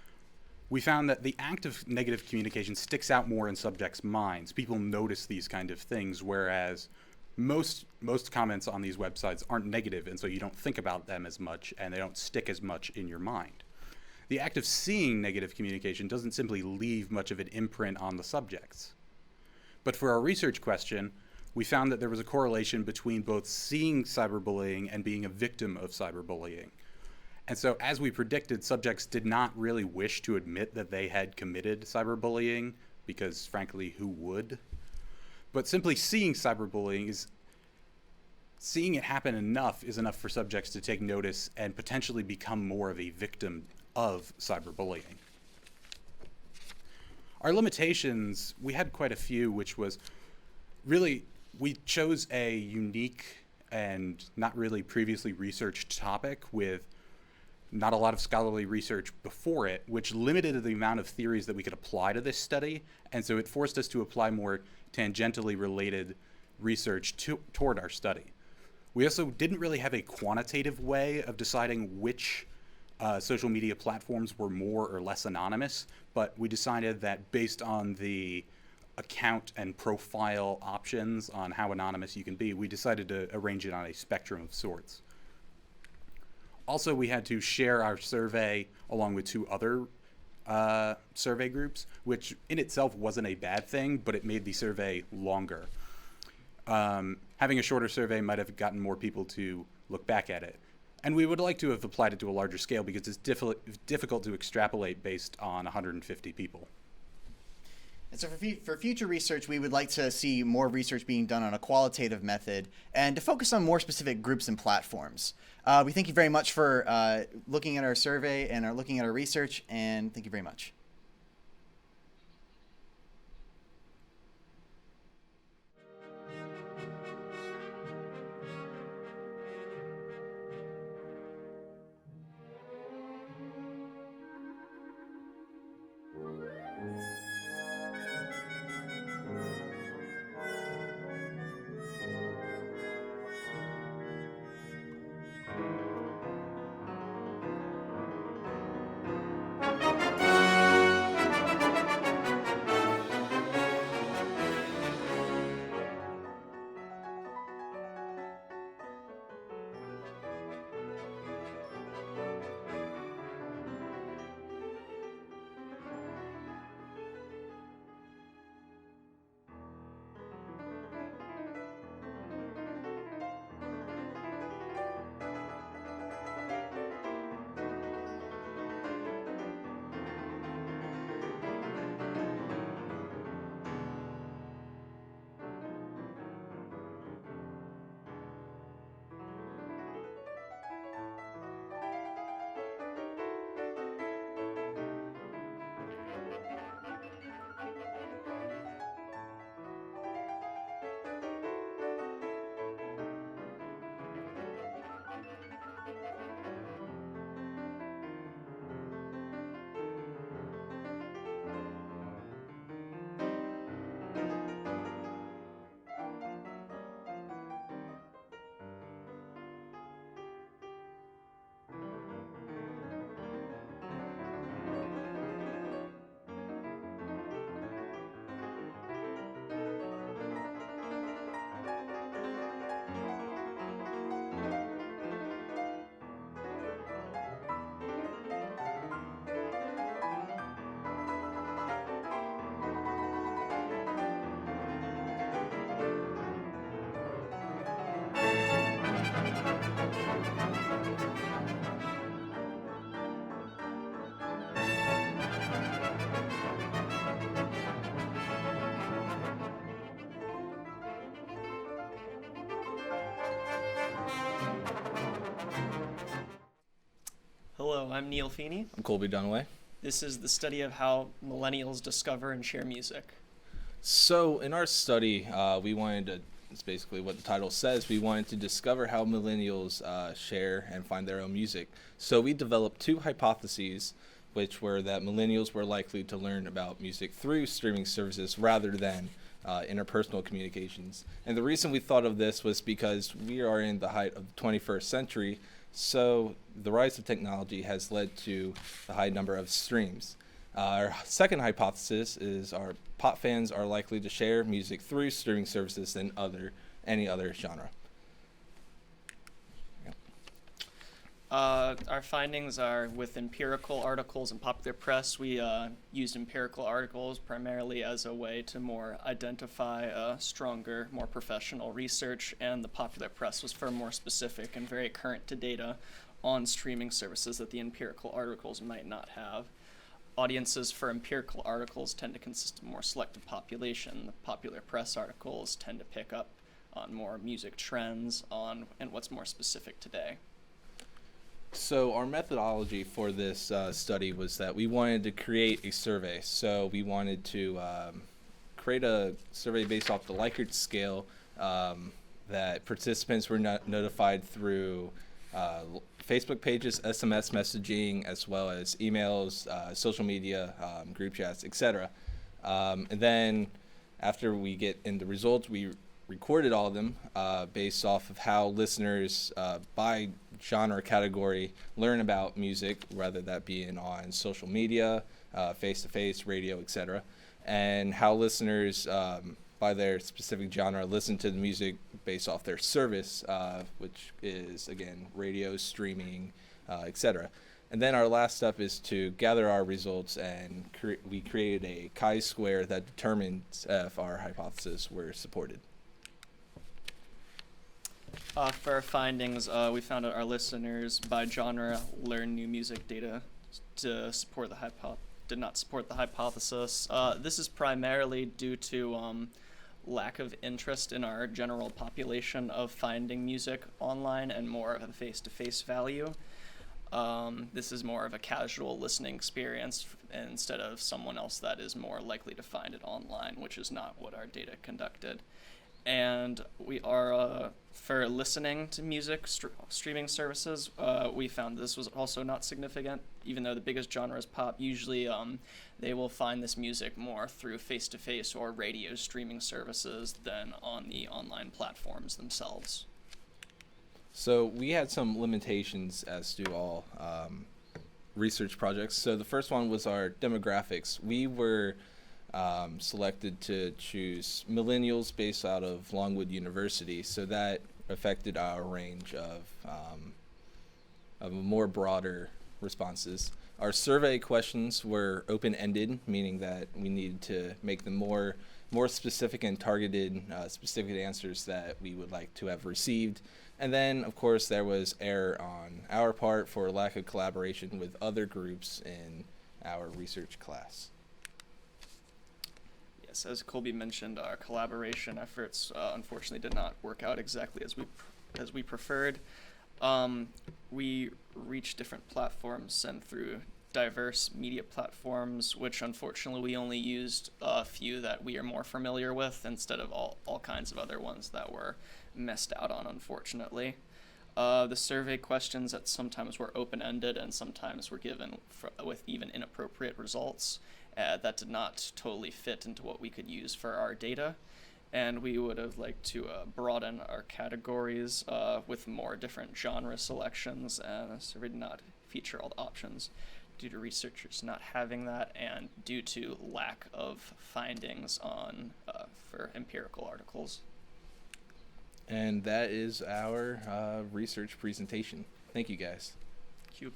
we found that the act of negative communication sticks out more in subjects' minds. People notice these kind of things, whereas most comments on these websites aren't negative, and so you don't think about them as much, and they don't stick as much in your mind. The act of seeing negative communication doesn't simply leave much of an imprint on the subjects. But for our research question, we found that there was a correlation between both seeing cyberbullying and being a victim of cyberbullying. And so, as we predicted, subjects did not really wish to admit that they had committed cyberbullying, because frankly, who would? But simply seeing cyberbullying seeing it happen enough is enough for subjects to take notice and potentially become more of a victim of cyberbullying. Our limitations, we had quite a few, which was really, we chose a unique and not really previously researched topic with not a lot of scholarly research before it, which limited the amount of theories that we could apply to this study, and so it forced us to apply more tangentially related research toward our study. We also didn't really have a quantitative way of deciding which social media platforms were more or less anonymous, but we decided that based on the account and profile options on how anonymous you can be, we decided to arrange it on a spectrum of sorts. Also, we had to share our survey along with 2 other survey groups, which in itself wasn't a bad thing, but it made the survey longer. Having a shorter survey might have gotten more people to look back at it. And we would like to have applied it to a larger scale because it's difficult to extrapolate based on 150 people. And so for future research, we would like to see more research being done on a qualitative method and to focus on more specific groups and platforms. We thank you very much for looking at our survey and looking at our research, and thank you very much. Hello, I'm Neil Feeney. I'm Colby Dunaway. This is the study of how millennials discover and share music. So in our study, we wanted to, it's basically what the title says, we wanted to discover how millennials share and find their own music. So we developed two hypotheses, which were that millennials were likely to learn about music through streaming services rather than interpersonal communications. And the reason we thought of this was because we are in the height of the 21st century, so the rise of technology has led to the high number of streams. Our second hypothesis is our pop fans are likely to share music through streaming services than any other genre. Our findings are with empirical articles and popular press. We used empirical articles primarily as a way to more identify stronger, more professional research, and the popular press was for more specific and very current to data on streaming services that the empirical articles might not have. Audiences for empirical articles tend to consist of more selective population. The popular press articles tend to pick up on more music trends and what's more specific today. So our methodology for this study was that we wanted to create a survey. So we wanted to create a survey based off the Likert scale that participants were notified through Facebook pages, SMS messaging, as well as emails, social media, group chats, etc. And then after we get in the results, we recorded all of them based off of how listeners by genre category learn about music, whether that be on social media, face-to-face, radio, etc., and how listeners by their specific genre listen to the music based off their service, which is, again, radio, streaming, etc. And then our last step is to gather our results, and we created a chi-square that determines if our hypotheses were supported. For our findings, we found that our listeners by genre learn new music data to support the did not support the hypothesis. This is primarily due to lack of interest in our general population of finding music online and more of a face-to-face value. This is more of a casual listening experience instead of someone else that is more likely to find it online, which is not what our data conducted. And we are, for listening to music streaming services, we found this was also not significant. Even though the biggest genre is pop, usually they will find this music more through face-to-face or radio streaming services than on the online platforms themselves. So we had some limitations as do all research projects. So the first one was our demographics. We were selected to choose millennials based out of Longwood University, so that affected our range of more broader responses. Our survey questions were open-ended, meaning that we needed to make them more specific and targeted specific answers that we would like to have received. And then, of course, there was error on our part for lack of collaboration with other groups in our research class. As Colby mentioned, our collaboration efforts unfortunately did not work out exactly as we preferred. We reached different platforms and through diverse media platforms, which unfortunately we only used a few that we are more familiar with instead of all kinds of other ones that were missed out on, unfortunately. The survey questions that sometimes were open-ended and sometimes were given with even inappropriate results. That did not totally fit into what we could use for our data, and we would have liked to broaden our categories with more different genre selections, and the survey did not feature all the options due to researchers not having that and due to lack of findings on for empirical articles. And that is our research presentation. Thank you, guys. Thank you.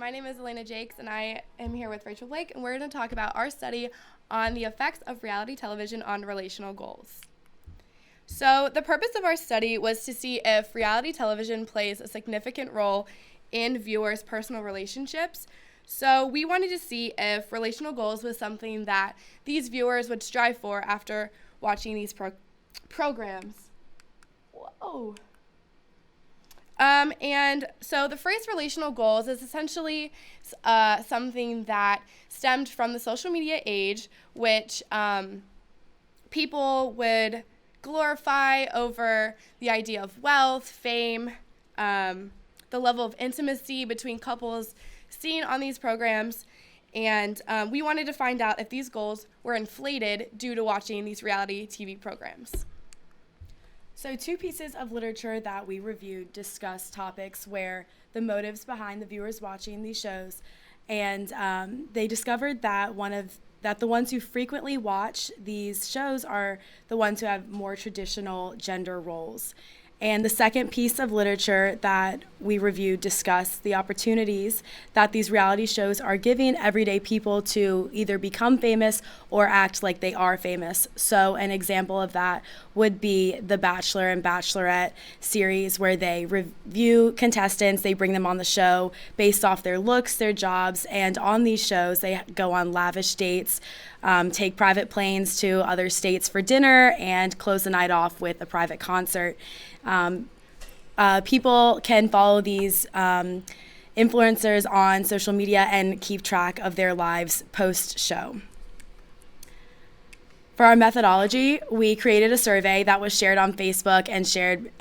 my name is Elena Jakes, and I am here with Rachel Blake, and we're going to talk about our study on the effects of reality television on relational goals. So the purpose of our study was to see if reality television plays a significant role in viewers' personal relationships. So we wanted to see if relational goals was something that these viewers would strive for after watching these programs. Whoa. And so the phrase relational goals is essentially something that stemmed from the social media age, which people would glorify over the idea of wealth, fame, the level of intimacy between couples seen on these programs. And we wanted to find out if these goals were inflated due to watching these reality TV programs. So 2 pieces of literature that we reviewed discuss topics where the motives behind the viewers watching these shows, and they discovered that the ones who frequently watch these shows are the ones who have more traditional gender roles. And the second piece of literature that we reviewed discussed the opportunities that these reality shows are giving everyday people to either become famous or act like they are famous. So an example of that would be the Bachelor and Bachelorette series, where they review contestants, they bring them on the show based off their looks, their jobs, and on these shows they go on lavish dates, take private planes to other states for dinner, and close the night off with a private concert. People can follow these influencers on social media and keep track of their lives post-show. For our methodology, we created a survey that was shared on Facebook and shared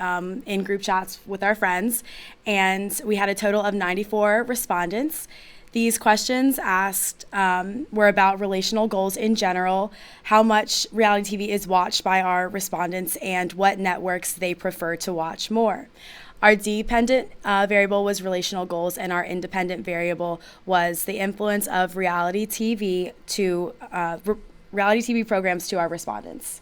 in group chats with our friends, and we had a total of 94 respondents. These questions asked were about relational goals in general, how much reality TV is watched by our respondents, and what networks they prefer to watch more. Our dependent variable was relational goals, and our independent variable was the influence of reality TV programs to our respondents.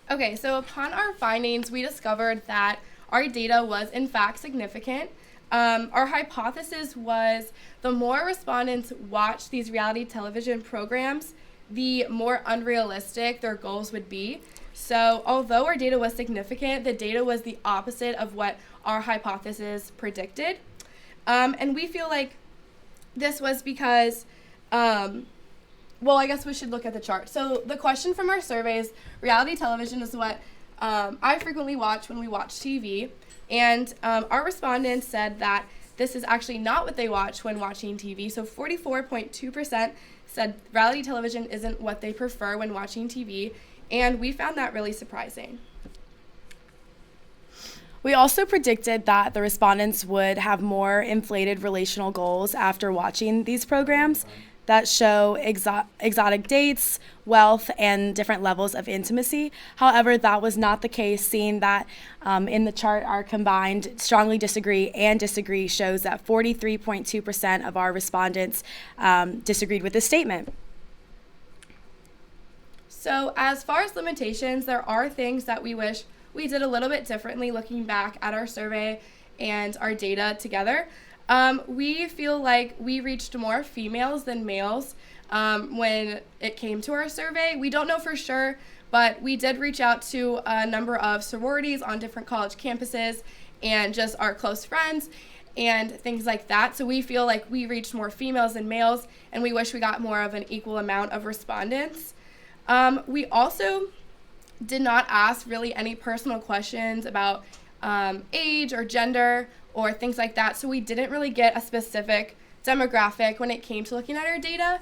Okay, so upon our findings, we discovered that our data was in fact significant. Our hypothesis was the more respondents watch these reality television programs, the more unrealistic their goals would be. So although our data was significant, the data was the opposite of what our hypothesis predicted. And we feel like this was because, well, I guess we should look at the chart. So the question from our survey is, reality television is what I frequently watch when we watch TV. And our respondents said that this is actually not what they watch when watching TV. So 44.2% said reality television isn't what they prefer when watching TV. And we found that really surprising. We also predicted that the respondents would have more inflated relational goals after watching these programs that show exotic dates, wealth, and different levels of intimacy. However, that was not the case, seeing that in the chart our combined strongly disagree and disagree shows that 43.2% of our respondents disagreed with this statement. So as far as limitations, there are things that we wish we did a little bit differently looking back at our survey and our data together. We feel like we reached more females than males when it came to our survey. We don't know for sure, but we did reach out to a number of sororities on different college campuses and just our close friends and things like that. So we feel like we reached more females than males, and we wish we got more of an equal amount of respondents. We also did not ask really any personal questions about age or gender or things like that. So we didn't really get a specific demographic when it came to looking at our data,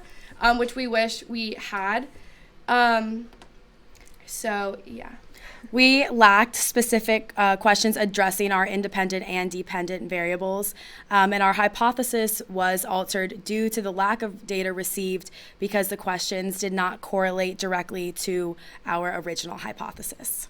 which we wish we had. So yeah. We lacked specific questions addressing our independent and dependent variables, and our hypothesis was altered due to the lack of data received because the questions did not correlate directly to our original hypothesis.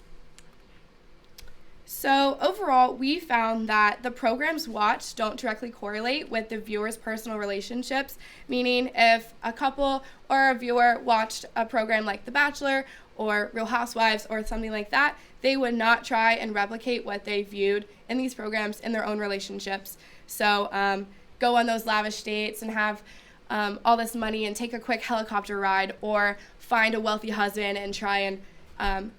So overall, we found that the programs watched don't directly correlate with the viewer's personal relationships, meaning if a couple or a viewer watched a program like The Bachelor or Real Housewives or something like that, they would not try and replicate what they viewed in these programs in their own relationships. So go on those lavish dates and have all this money and take a quick helicopter ride, or find a wealthy husband and try and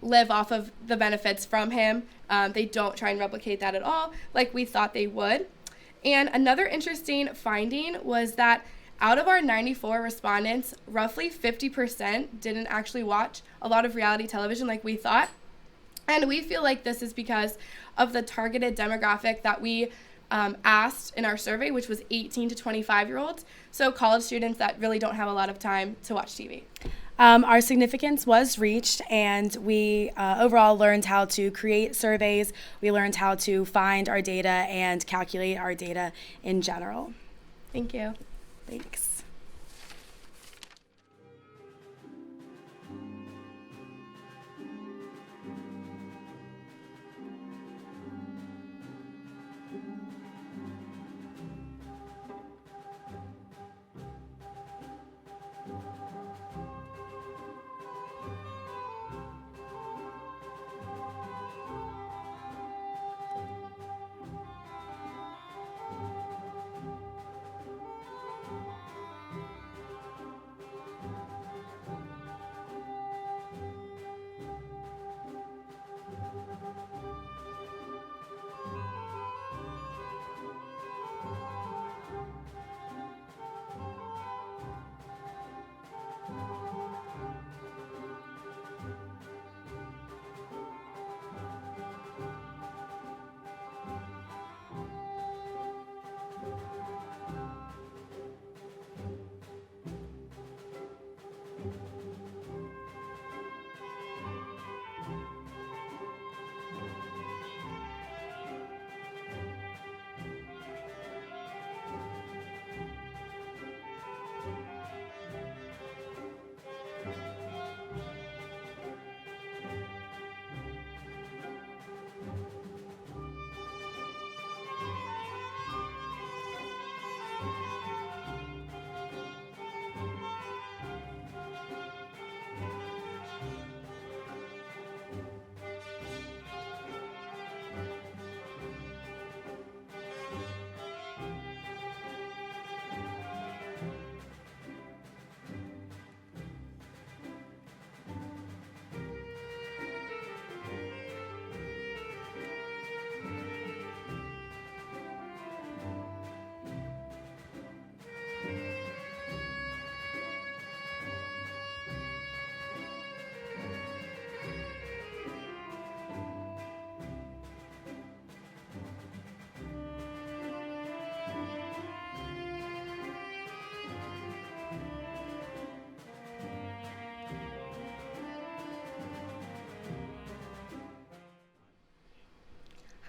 live off of the benefits from him. They don't try and replicate that at all like we thought they would. And another interesting finding was that out of our 94 respondents, roughly 50% didn't actually watch a lot of reality television like we thought. And we feel like this is because of the targeted demographic that we asked in our survey, which was 18 to 25-year-olds, so college students that really don't have a lot of time to watch TV. Our significance was reached, and we overall learned how to create surveys. We learned how to find our data and calculate our data in general. Thank you. Thanks.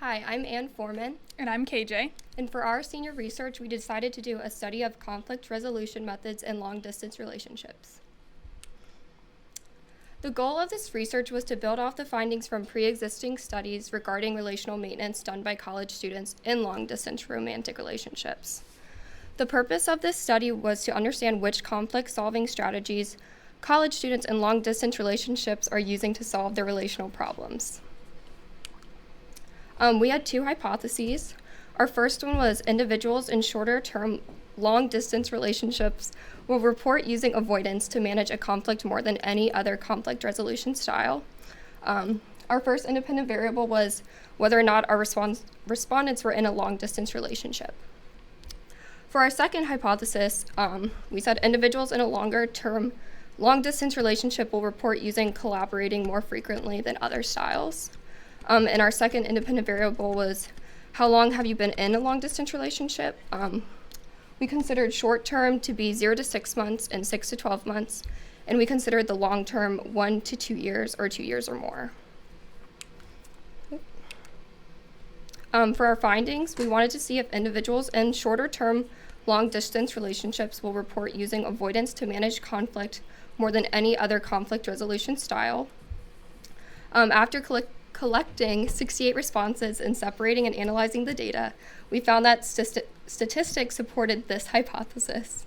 Hi, I'm Ann Foreman. And I'm KJ. And for our senior research, we decided to do a study of conflict resolution methods in long-distance relationships. The goal of this research was to build off the findings from pre-existing studies regarding relational maintenance done by college students in long-distance romantic relationships. The purpose of this study was to understand which conflict-solving strategies college students in long-distance relationships are using to solve their relational problems. We had two hypotheses. Our first one was individuals in shorter-term long-distance relationships will report using avoidance to manage a conflict more than any other conflict resolution style. Our first independent variable was whether or not our respondents were in a long-distance relationship. For our second hypothesis, we said individuals in a longer-term long-distance relationship will report using collaborating more frequently than other styles. And our second independent variable was how long have you been in a long-distance relationship? We considered short-term to be 0 to 6 months and 6 to 12 months, and we considered the long-term 1 to 2 years or 2 years or more. For our findings, we wanted to see if individuals in shorter-term long-distance relationships will report using avoidance to manage conflict more than any other conflict resolution style. After collecting 68 responses and separating and analyzing the data, we found that statistics supported this hypothesis.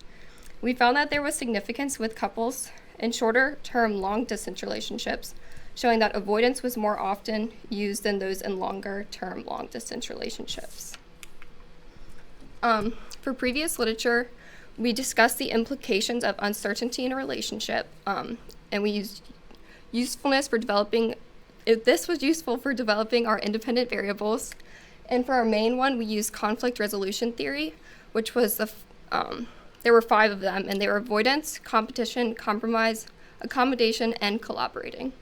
We found that there was significance with couples in shorter-term long-distance relationships showing that avoidance was more often used than those in longer-term long-distance relationships. For previous literature, we discussed the implications of uncertainty in a relationship, and we used usefulness for developing, if this was useful for developing our independent variables. And for our main one, we used conflict resolution theory, which was there were 5 of them, and they were avoidance, competition, compromise, accommodation, and collaborating.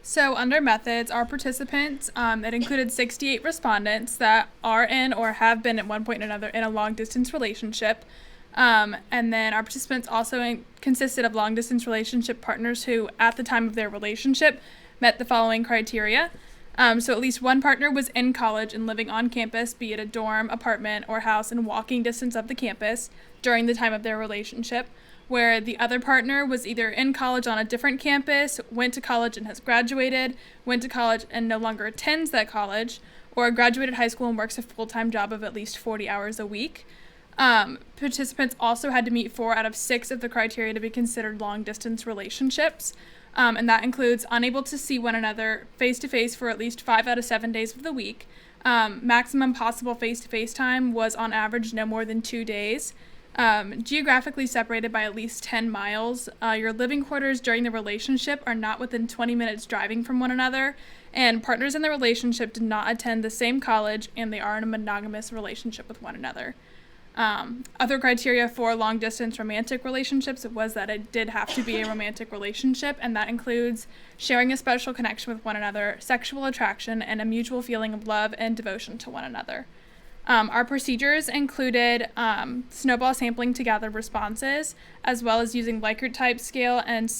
So under methods, our participants, it included 68 respondents that are in or have been at one point or another in a long-distance relationship. And then our participants also consisted of long-distance relationship partners who, at the time of their relationship, met the following criteria. So at least one partner was in college and living on campus, be it a dorm, apartment, or house in walking distance of the campus during the time of their relationship, where the other partner was either in college on a different campus, went to college and has graduated, went to college and no longer attends that college, or graduated high school and works a full-time job of at least 40 hours a week. Participants also had to meet 4 out of 6 of the criteria to be considered long-distance relationships. And that includes unable to see one another face-to-face for at least 5 out of 7 days of the week. Maximum possible face-to-face time was on average no more than 2 days. Geographically separated by at least 10 miles. Your living quarters during the relationship are not within 20 minutes driving from one another. And partners in the relationship did not attend the same college, and they are in a monogamous relationship with one another. Other criteria for long-distance romantic relationships was that it did have to be a romantic relationship, and that includes sharing a special connection with one another, sexual attraction, and a mutual feeling of love and devotion to one another. Our procedures included snowball sampling to gather responses, as well as using Likert type scale and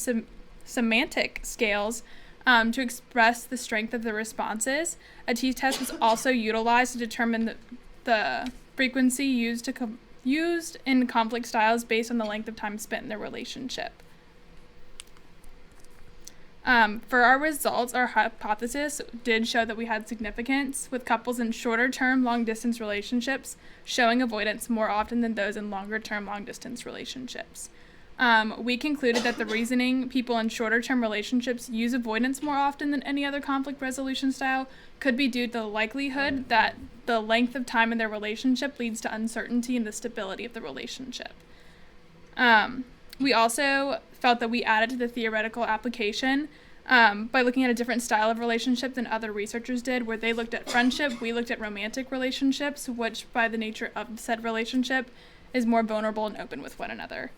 semantic scales to express the strength of the responses. A t-test was also utilized to determine the frequency used in conflict styles based on the length of time spent in their relationship. For our results, our hypothesis did show that we had significance with couples in shorter-term long-distance relationships showing avoidance more often than those in longer-term long-distance relationships. We concluded that the reasoning people in shorter-term relationships use avoidance more often than any other conflict resolution style could be due to the likelihood that the length of time in their relationship leads to uncertainty in the stability of the relationship. We also felt that we added to the theoretical application by looking at a different style of relationship than other researchers did, where they looked at friendship, we looked at romantic relationships, which by the nature of said relationship is more vulnerable and open with one another.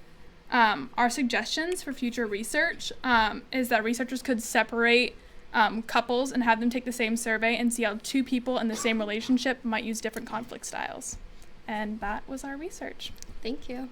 Our suggestions for future research is that researchers could separate couples and have them take the same survey and see how 2 people in the same relationship might use different conflict styles. And that was our research. Thank you.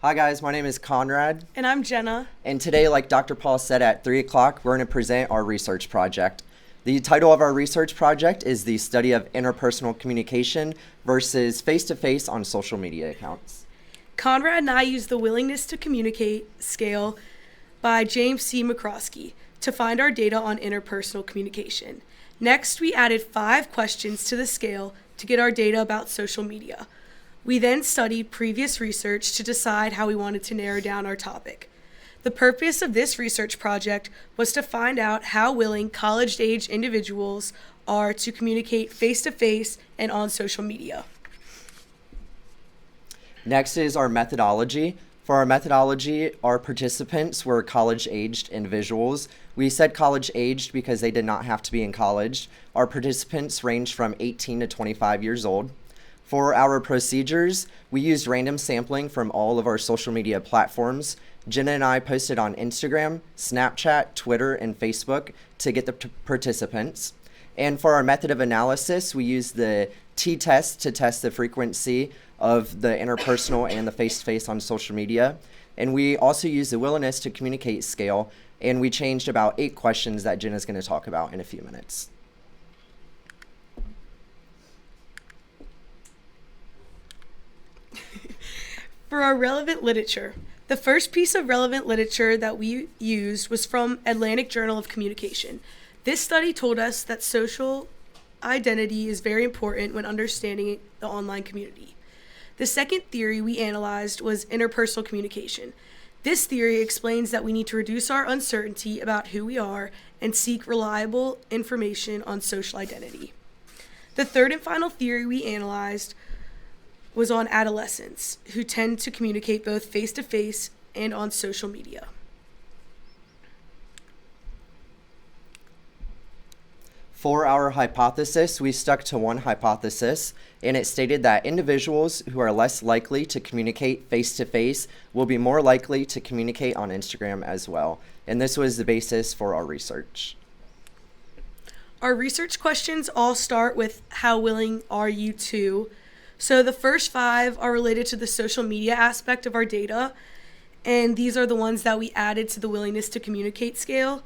Hi guys, my name is Conrad. And I'm Jenna. And today, like Dr. Paul said, at 3 o'clock, we're going to present our research project. The title of our research project is the study of interpersonal communication versus face-to-face on social media accounts. Conrad and I used the Willingness to Communicate scale by James C. McCroskey to find our data on interpersonal communication. Next, we added 5 questions to the scale to get our data about social media. We then studied previous research to decide how we wanted to narrow down our topic. The purpose of this research project was to find out how willing college-age individuals are to communicate face-to-face and on social media. Next is our methodology. For our methodology, our participants were college-aged individuals. We said college-aged because they did not have to be in college. Our participants ranged from 18 to 25 years old. For our procedures, we used random sampling from all of our social media platforms. Jenna and I posted on Instagram, Snapchat, Twitter, and Facebook to get the participants. And for our method of analysis, we used the t-test to test the frequency of the interpersonal and the face-to-face on social media. And we also used the willingness to communicate scale, and we changed about 8 questions that Jenna's going to talk about in a few minutes. For our relevant literature, the first piece of relevant literature that we used was from Atlantic Journal of Communication. This study told us that social identity is very important when understanding the online community. The second theory we analyzed was interpersonal communication. This theory explains that we need to reduce our uncertainty about who we are and seek reliable information on social identity. The third and final theory we analyzed was on adolescents, who tend to communicate both face-to-face and on social media. For our hypothesis, we stuck to one hypothesis, and it stated that individuals who are less likely to communicate face-to-face will be more likely to communicate on Instagram as well. And this was the basis for our research. Our research questions all start with how willing are you to? So the first 5 are related to the social media aspect of our data, and these are the ones that we added to the willingness to communicate scale.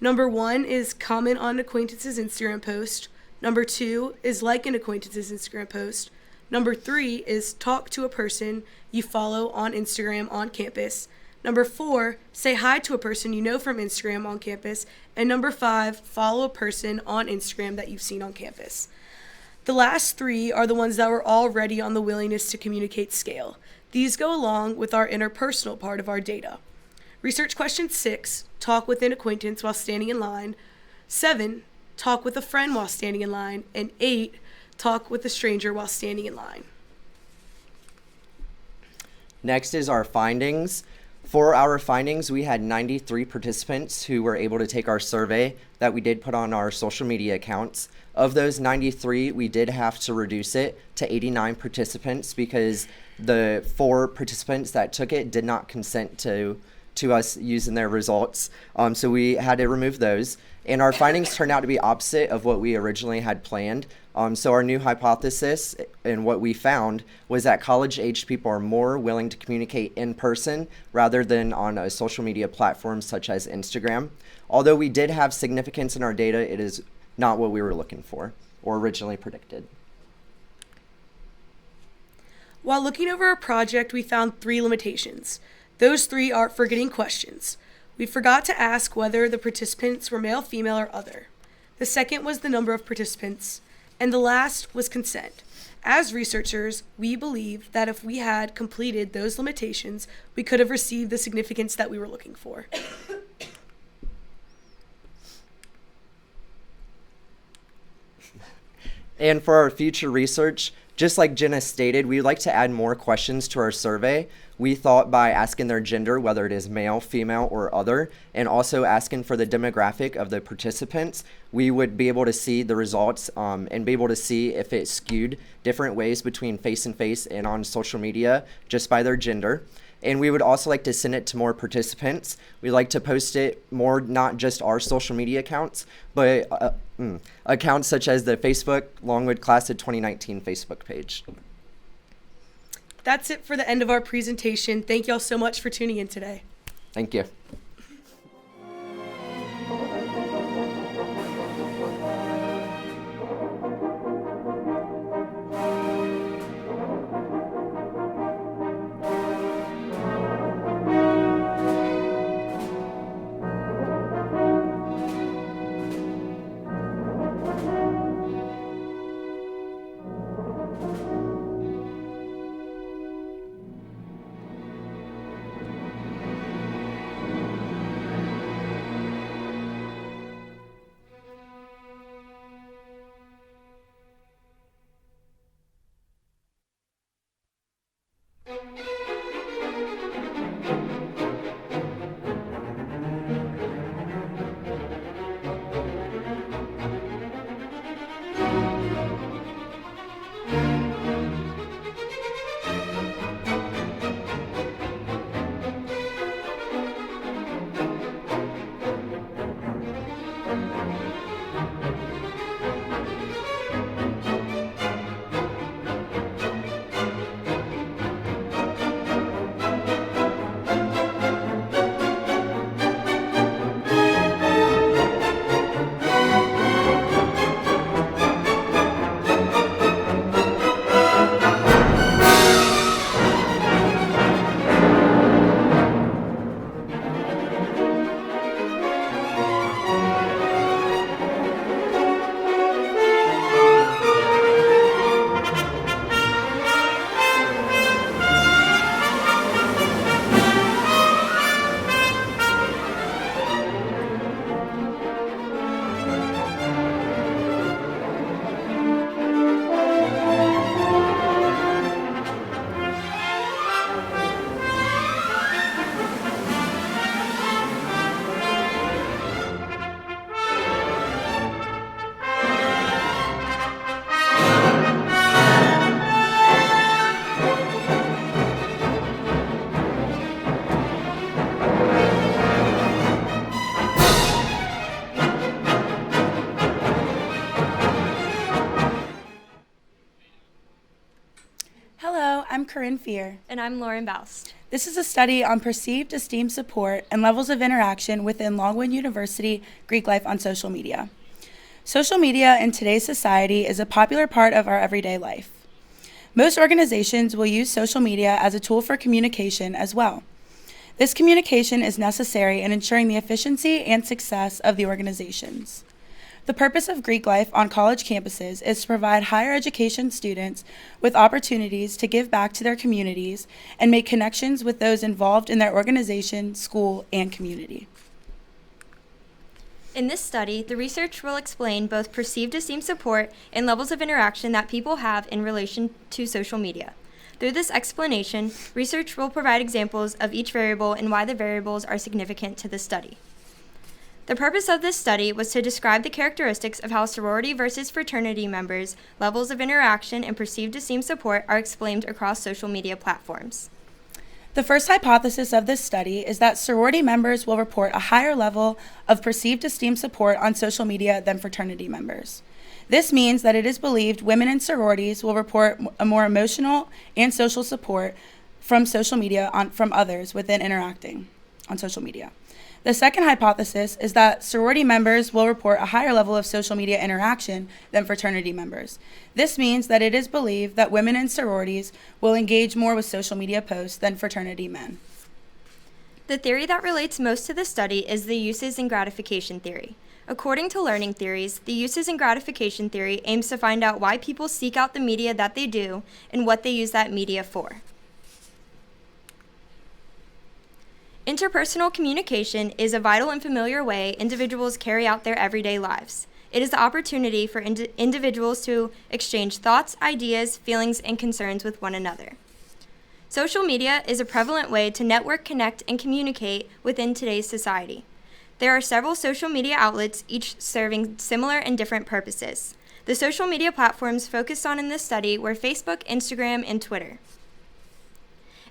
Number 1 is comment on an acquaintance's Instagram post. Number 2 is like an acquaintance's Instagram post. Number 3 is talk to a person you follow on Instagram on campus. Number 4, say hi to a person you know from Instagram on campus. And number 5, follow a person on Instagram that you've seen on campus. The last 3 are the ones that were already on the willingness to communicate scale. These go along with our interpersonal part of our data. Research question 6, talk with an acquaintance while standing in line. 7, talk with a friend while standing in line. And 8, talk with a stranger while standing in line. Next is our findings. For our findings, we had 93 participants who were able to take our survey that we did put on our social media accounts. Of those 93, we did have to reduce it to 89 participants because the 4 participants that took it did not consent to us using their results. So we had to remove those. And our findings turned out to be opposite of what we originally had planned. So our new hypothesis and what we found was that college-aged people are more willing to communicate in person rather than on a social media platform such as Instagram. Although we did have significance in our data, it is not what we were looking for or originally predicted. While looking over our project, we found 3 limitations. Those 3 are forgetting questions. We forgot to ask whether the participants were male, female, or other. The second was the number of participants. And the last was consent. As researchers, we believe that if we had completed those limitations, we could have received the significance that we were looking for. And for our future research, just like Jenna stated, we'd like to add more questions to our survey. We thought by asking their gender, whether it is male, female, or other, and also asking for the demographic of the participants, we would be able to see the results and be able to see if it skewed different ways between face-and-face and on social media just by their gender. And we would also like to send it to more participants. We like to post it more, not just our social media accounts, but accounts such as the Facebook Longwood Class of 2019 Facebook page. That's it for the end of our presentation. Thank y'all so much for tuning in today. Thank you. I'm Corinne Fear. And I'm Lauren Baust. This is a study on perceived esteem support and levels of interaction within Longwood University Greek life on social media. Social media in today's society is a popular part of our everyday life. Most organizations will use social media as a tool for communication as well. This communication is necessary in ensuring the efficiency and success of the organizations. The purpose of Greek life on college campuses is to provide higher education students with opportunities to give back to their communities and make connections with those involved in their organization, school, and community. In this study, the research will explain both perceived esteem support and levels of interaction that people have in relation to social media. Through this explanation, research will provide examples of each variable and why the variables are significant to the study. The purpose of this study was to describe the characteristics of how sorority versus fraternity members' levels of interaction and perceived esteem support are explained across social media platforms. The first hypothesis of this study is that sorority members will report a higher level of perceived esteem support on social media than fraternity members. This means that it is believed women in sororities will report a more emotional and social support from social media from others within interacting on social media. The second hypothesis is that sorority members will report a higher level of social media interaction than fraternity members. This means that it is believed that women in sororities will engage more with social media posts than fraternity men. The theory that relates most to the study is the uses and gratification theory. According to learning theories, the uses and gratification theory aims to find out why people seek out the media that they do and what they use that media for. Interpersonal communication is a vital and familiar way individuals carry out their everyday lives. It is the opportunity for individuals to exchange thoughts, ideas, feelings, and concerns with one another. Social media is a prevalent way to network, connect, and communicate within today's society. There are several social media outlets, each serving similar and different purposes. The social media platforms focused on in this study were Facebook, Instagram, and Twitter.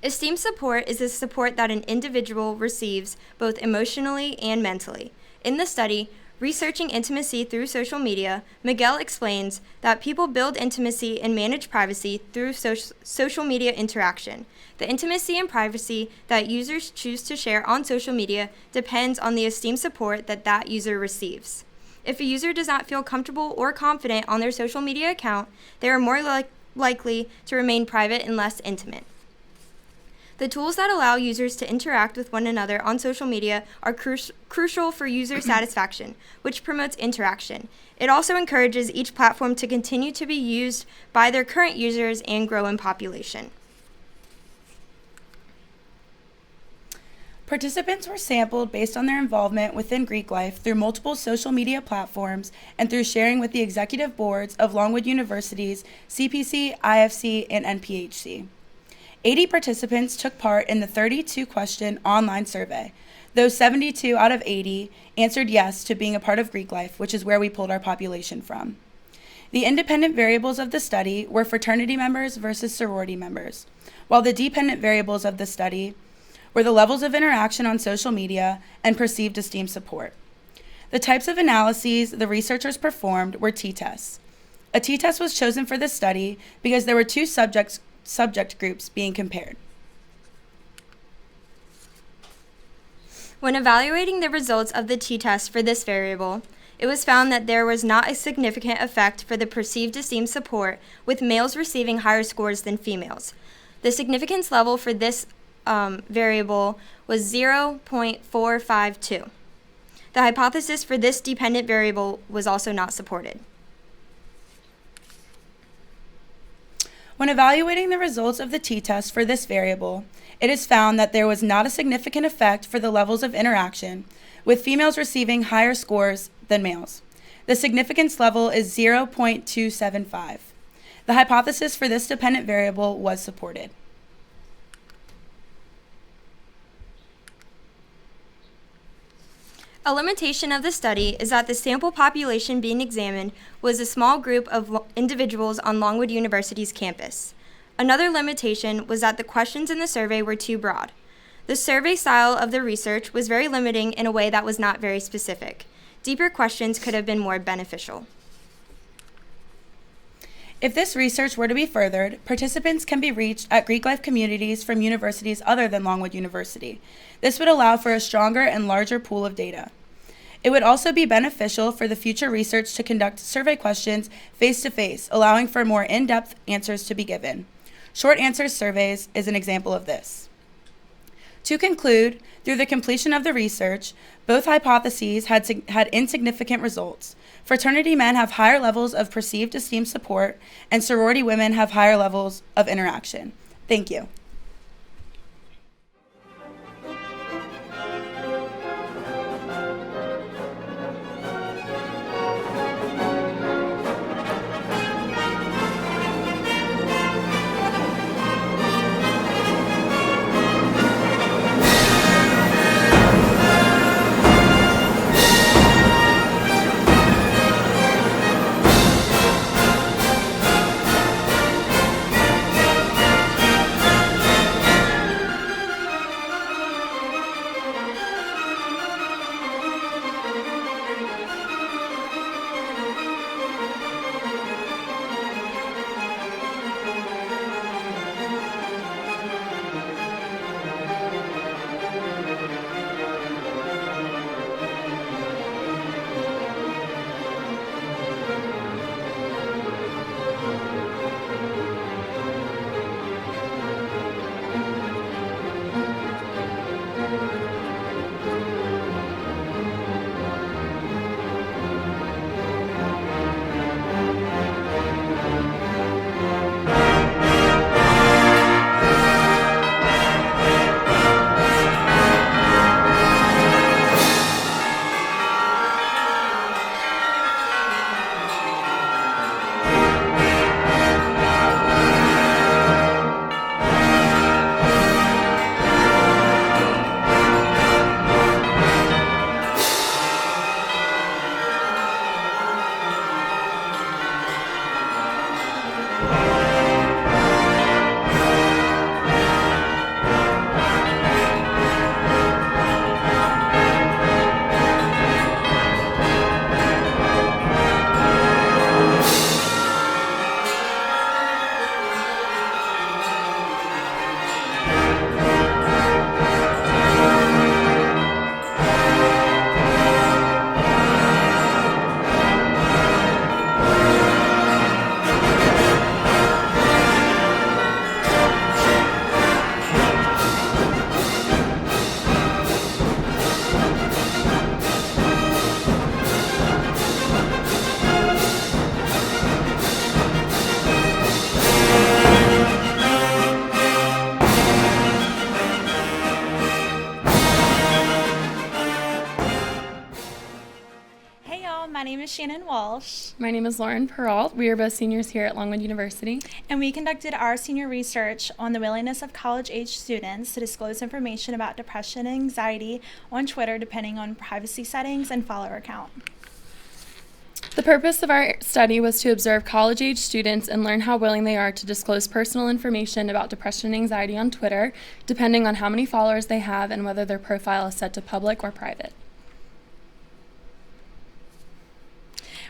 Esteem support is the support that an individual receives both emotionally and mentally. In the study, Researching intimacy through social media, Miguel explains that people build intimacy and manage privacy through social media interaction. The intimacy and privacy that users choose to share on social media depends on the esteem support that user receives. If a user does not feel comfortable or confident on their social media account, they are more likely to remain private and less intimate. The tools that allow users to interact with one another on social media are crucial for user satisfaction, which promotes interaction. It also encourages each platform to continue to be used by their current users and grow in population. Participants were sampled based on their involvement within Greek life through multiple social media platforms and through sharing with the executive boards of Longwood University's CPC, IFC, and NPHC. 80 participants took part in the 32-question online survey. Those 72 out of 80 answered yes to being a part of Greek life, which is where we pulled our population from. The independent variables of the study were fraternity members versus sorority members, while the dependent variables of the study were the levels of interaction on social media and perceived esteem support. The types of analyses the researchers performed were t-tests. A t-test was chosen for this study because there were two subject groups being compared. When evaluating the results of the t-test for this variable, it was found that there was not a significant effect for the perceived esteem support, with males receiving higher scores than females. The significance level for this variable was 0.452. The hypothesis for this dependent variable was also not supported. When evaluating the results of the t-test for this variable, it is found that there was not a significant effect for the levels of interaction, with females receiving higher scores than males. The significance level is 0.275. The hypothesis for this dependent variable was supported. A limitation of the study is that the sample population being examined was a small group of individuals on Longwood University's campus. Another limitation was that the questions in the survey were too broad. The survey style of the research was very limiting in a way that was not very specific. Deeper questions could have been more beneficial. If this research were to be furthered, participants can be reached at Greek life communities from universities other than Longwood University. This would allow for a stronger and larger pool of data. It would also be beneficial for the future research to conduct survey questions face-to-face, allowing for more in-depth answers to be given. Short answer surveys is an example of this. To conclude, through the completion of the research, both hypotheses had insignificant results. Fraternity men have higher levels of perceived esteem support, and sorority women have higher levels of interaction. Thank you. My name is Shannon Walsh. My name is Lauren Peralt. We are both seniors here at Longwood University. And we conducted our senior research on the willingness of college-age students to disclose information about depression and anxiety on Twitter depending on privacy settings and follower count. The purpose of our study was to observe college-age students and learn how willing they are to disclose personal information about depression and anxiety on Twitter, depending on how many followers they have and whether their profile is set to public or private.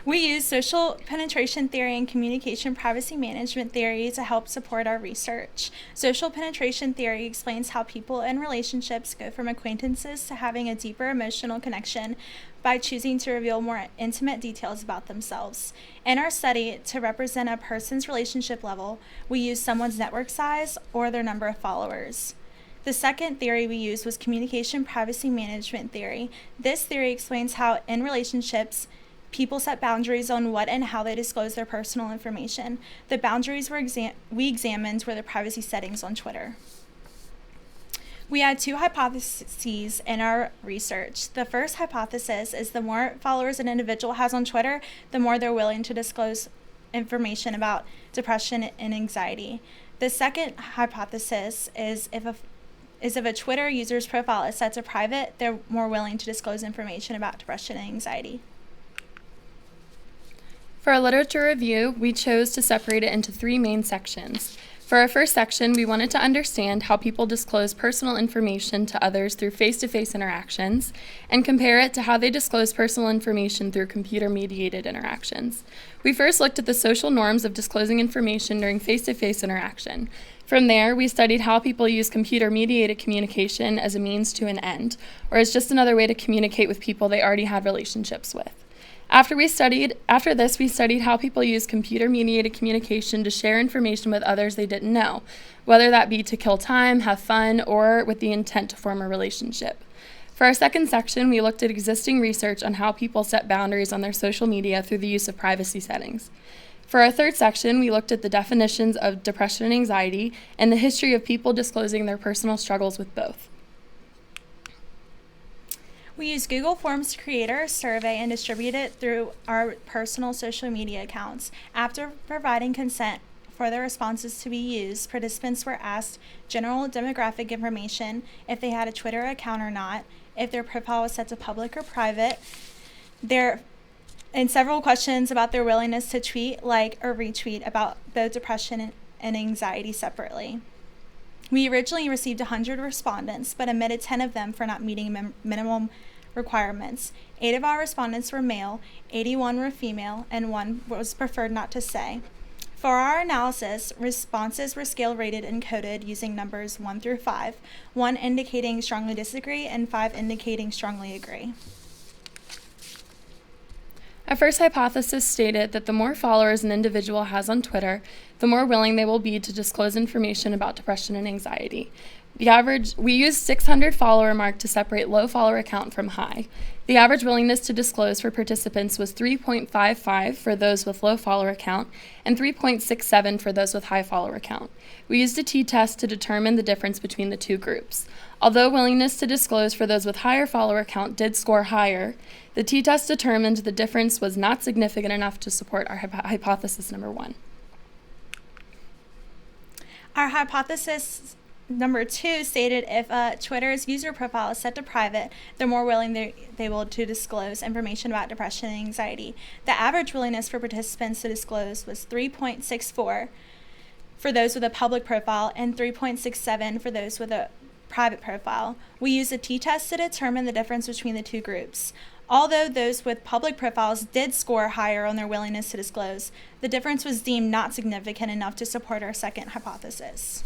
We use social penetration theory and communication privacy management theory to help support our research. Social penetration theory explains how people in relationships go from acquaintances to having a deeper emotional connection by choosing to reveal more intimate details about themselves. In our study, to represent a person's relationship level, we use someone's network size or their number of followers. The second theory we used was communication privacy management theory. This theory explains how in relationships, people set boundaries on what and how they disclose their personal information. The boundaries we examined were the privacy settings on Twitter. We had two hypotheses in our research. The first hypothesis is the more followers an individual has on Twitter, the more they're willing to disclose information about depression and anxiety. The second hypothesis is if a Twitter user's profile is set to private, they're more willing to disclose information about depression and anxiety. For our literature review, we chose to separate it into three main sections. For our first section, we wanted to understand how people disclose personal information to others through face-to-face interactions and compare it to how they disclose personal information through computer-mediated interactions. We first looked at the social norms of disclosing information during face-to-face interaction. From there, we studied how people use computer-mediated communication as a means to an end, or as just another way to communicate with people they already had relationships with. After this, we studied how people use computer-mediated communication to share information with others they didn't know, whether that be to kill time, have fun, or with the intent to form a relationship. For our second section, we looked at existing research on how people set boundaries on their social media through the use of privacy settings. For our third section, we looked at the definitions of depression and anxiety and the history of people disclosing their personal struggles with both. We use Google Forms to create our survey and distribute it through our personal social media accounts. After providing consent for the responses to be used, participants were asked general demographic information, if they had a Twitter account or not, if their profile was set to public or private, and several questions about their willingness to tweet, like, or retweet about both depression and anxiety separately. We originally received 100 respondents, but omitted 10 of them for not meeting minimum requirements. 8 of our respondents were male, 81 were female, and 1 was preferred not to say. For our analysis, responses were scale rated and coded using numbers 1 through 5, 1 indicating strongly disagree and 5 indicating strongly agree. Our first hypothesis stated that the more followers an individual has on Twitter, the more willing they will be to disclose information about depression and anxiety. We used 600 follower mark to separate low follower account from high. The average willingness to disclose for participants was 3.55 for those with low follower account and 3.67 for those with high follower account. We used a t-test to determine the difference between the two groups. Although willingness to disclose for those with higher follower account did score higher, the t-test determined the difference was not significant enough to support our hypothesis number 1. Our hypothesis number 2 stated if Twitter's user profile is set to private, they're more willing they will to disclose information about depression and anxiety. The average willingness for participants to disclose was 3.64 for those with a public profile and 3.67 for those with a private profile. We used a t-test to determine the difference between the two groups. Although those with public profiles did score higher on their willingness to disclose, the difference was deemed not significant enough to support our second hypothesis.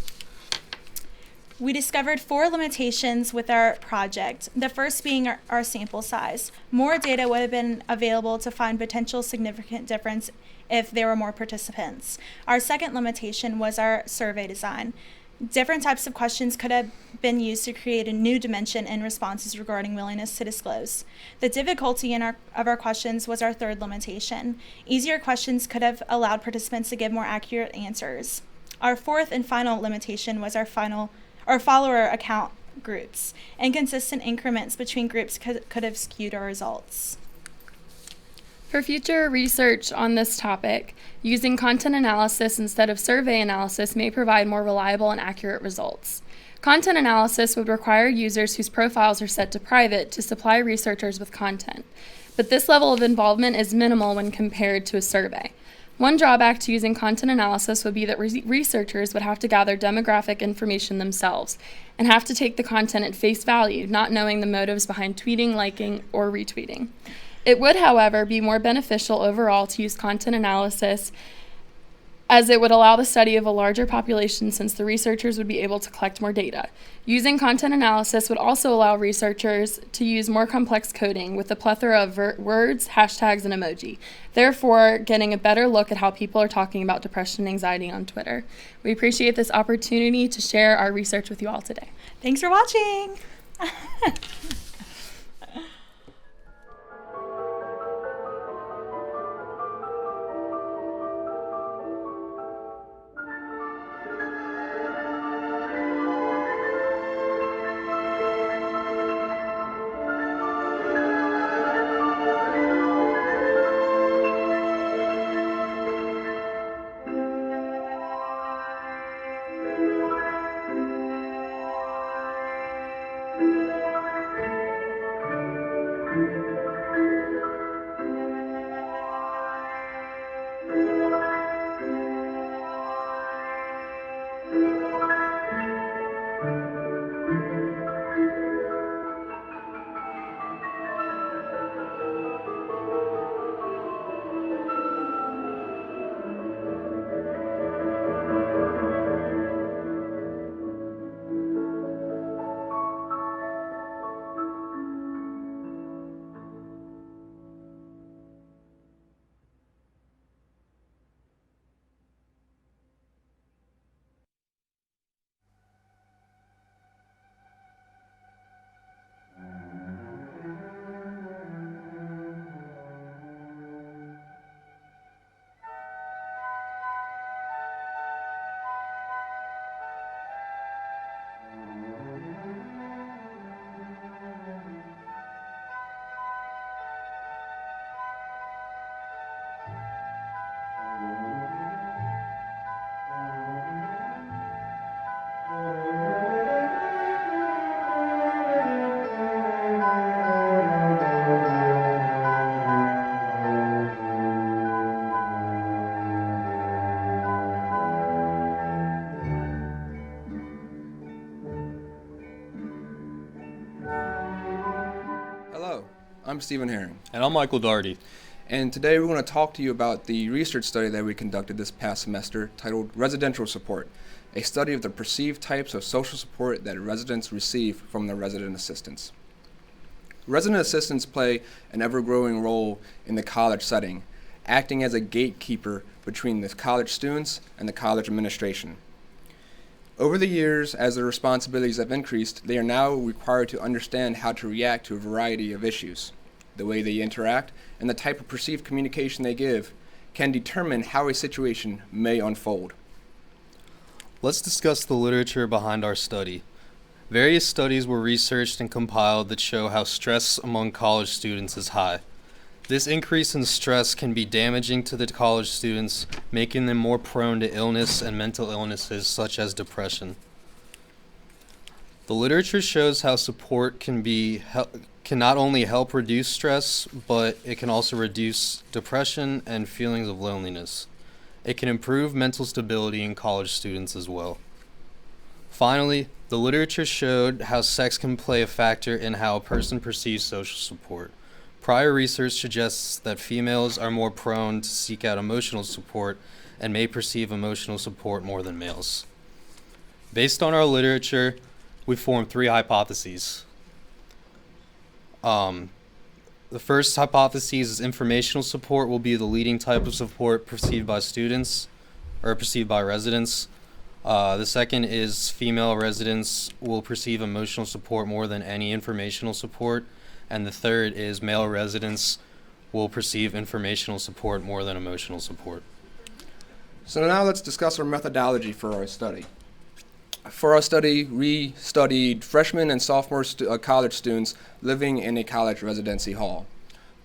We discovered 4 limitations with our project, the first being our sample size. More data would have been available to find potential significant difference if there were more participants. Our second limitation was our survey design. Different types of questions could have been used to create a new dimension in responses regarding willingness to disclose. The difficulty of our questions was our third limitation. Easier questions could have allowed participants to give more accurate answers. Our fourth and final limitation was our follower account groups. Inconsistent increments between groups could have skewed our results. For future research on this topic, using content analysis instead of survey analysis may provide more reliable and accurate results. Content analysis would require users whose profiles are set to private to supply researchers with content, but this level of involvement is minimal when compared to a survey. One drawback to using content analysis would be that researchers would have to gather demographic information themselves and have to take the content at face value, not knowing the motives behind tweeting, liking, or retweeting. It would, however, be more beneficial overall to use content analysis, as it would allow the study of a larger population since the researchers would be able to collect more data. Using content analysis would also allow researchers to use more complex coding with a plethora of words, hashtags, and emoji, therefore getting a better look at how people are talking about depression and anxiety on Twitter. We appreciate this opportunity to share our research with you all today. Thanks for watching. I'm Stephen Herring. And I'm Michael Daugherty. And today we're going to talk to you about the research study that we conducted this past semester titled Residential Support, a study of the perceived types of social support that residents receive from their resident assistants. Resident assistants play an ever-growing role in the college setting, acting as a gatekeeper between the college students and the college administration. Over the years, as their responsibilities have increased, they are now required to understand how to react to a variety of issues. The way they interact and the type of perceived communication they give can determine how a situation may unfold. Let's discuss the literature behind our study. Various studies were researched and compiled that show how stress among college students is high. This increase in stress can be damaging to the college students, making them more prone to illness and mental illnesses such as depression. The literature shows how support can not only help reduce stress, but it can also reduce depression and feelings of loneliness. It can improve mental stability in college students as well. Finally, the literature showed how sex can play a factor in how a person perceives social support. Prior research suggests that females are more prone to seek out emotional support and may perceive emotional support more than males. Based on our literature, we formed 3 hypotheses. The first hypothesis is informational support will be the leading type of support perceived by students or perceived by residents. The second is female residents will perceive emotional support more than any informational support. And the third is male residents will perceive informational support more than emotional support. So now let's discuss our methodology for our study. For our study, we studied freshmen and sophomore college students living in a college residency hall.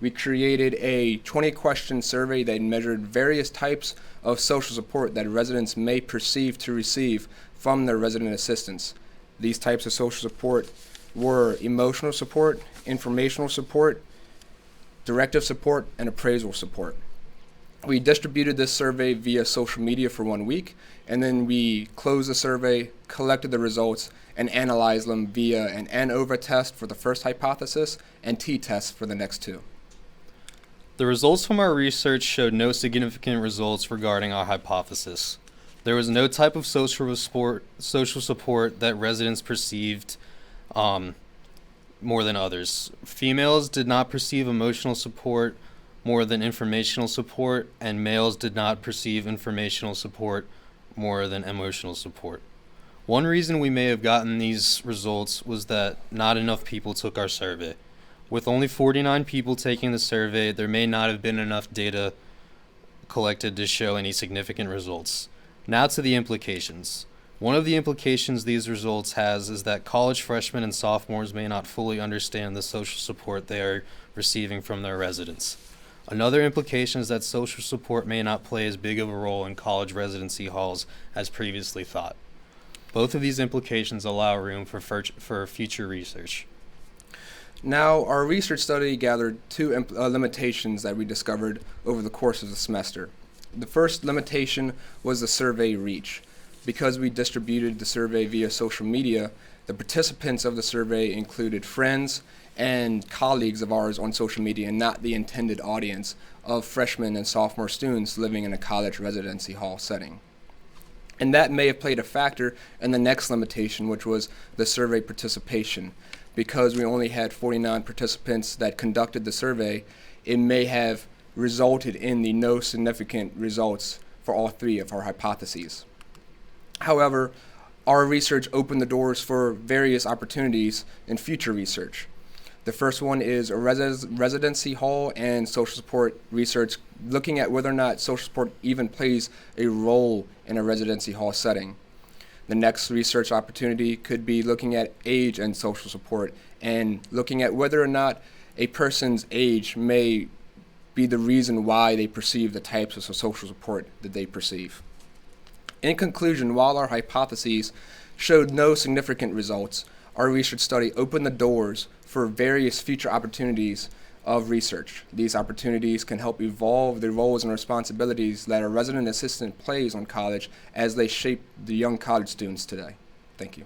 we created a 20-question survey that measured various types of social support that residents may perceive to receive from their resident assistants. These types of social support were emotional support, informational support, directive support, and appraisal support. We distributed this survey via social media for 1 week, and then we closed the survey, collected the results, and analyzed them via an ANOVA test for the first hypothesis and t-test for the next two. The results from our research showed no significant results regarding our hypothesis. There was no type of social support that residents perceived more than others. Females did not perceive emotional support more than informational support, and males did not perceive informational support more than emotional support. One reason we may have gotten these results was that not enough people took our survey. With only 49 people taking the survey, there may not have been enough data collected to show any significant results. Now to the implications. One of the implications these results has is that college freshmen and sophomores may not fully understand the social support they are receiving from their residents. Another implication is that social support may not play as big of a role in college residency halls as previously thought. Both of these implications allow room for future research. Now, our research study gathered two limitations that we discovered over the course of the semester. The first limitation was the survey reach. Because we distributed the survey via social media, the participants of the survey included friends and colleagues of ours on social media and not the intended audience of freshmen and sophomore students living in a college residency hall setting. And that may have played a factor in the next limitation, which was the survey participation. Because we only had 49 participants that conducted the survey, it may have resulted in the no significant results for all three of our hypotheses. However, our research opened the doors for various opportunities in future research. The first one is a residency hall and social support research, looking at whether or not social support even plays a role in a residency hall setting. The next research opportunity could be looking at age and social support and looking at whether or not a person's age may be the reason why they perceive the types of social support that they perceive. In conclusion, while our hypotheses showed no significant results, our research study opened the doors for various future opportunities of research. These opportunities can help evolve the roles and responsibilities that a resident assistant plays on college as they shape the young college students today. Thank you.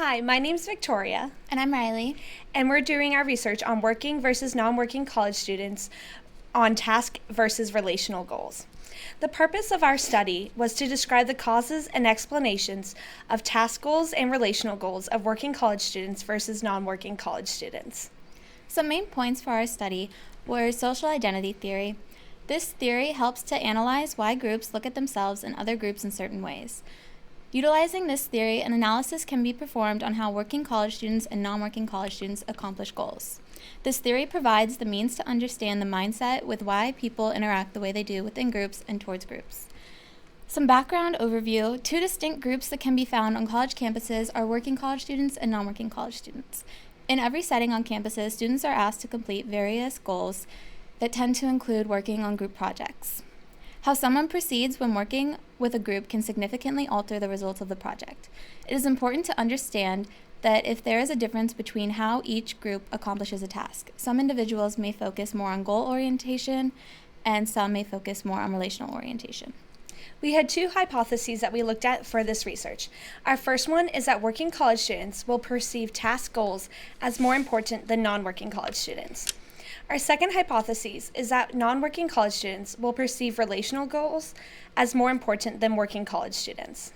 Hi, my name's Victoria. And I'm Riley. And we're doing our research on working versus non-working college students on task versus relational goals. The purpose of our study was to describe the causes and explanations of task goals and relational goals of working college students versus non-working college students. Some main points for our study were social identity theory. This theory helps to analyze why groups look at themselves and other groups in certain ways. Utilizing this theory, an analysis can be performed on how working college students and non-working college students accomplish goals. This theory provides the means to understand the mindset with why people interact the way they do within groups and towards groups. Some background overview. 2 distinct groups that can be found on college campuses are working college students and non-working college students. In every setting on campuses, students are asked to complete various goals that tend to include working on group projects. How someone proceeds when working with a group can significantly alter the results of the project. It is important to understand that if there is a difference between how each group accomplishes a task, some individuals may focus more on goal orientation and some may focus more on relational orientation. We had 2 hypotheses that we looked at for this research. Our first one is that working college students will perceive task goals as more important than non-working college students. Our second hypothesis is that non-working college students will perceive relational goals as more important than working college students.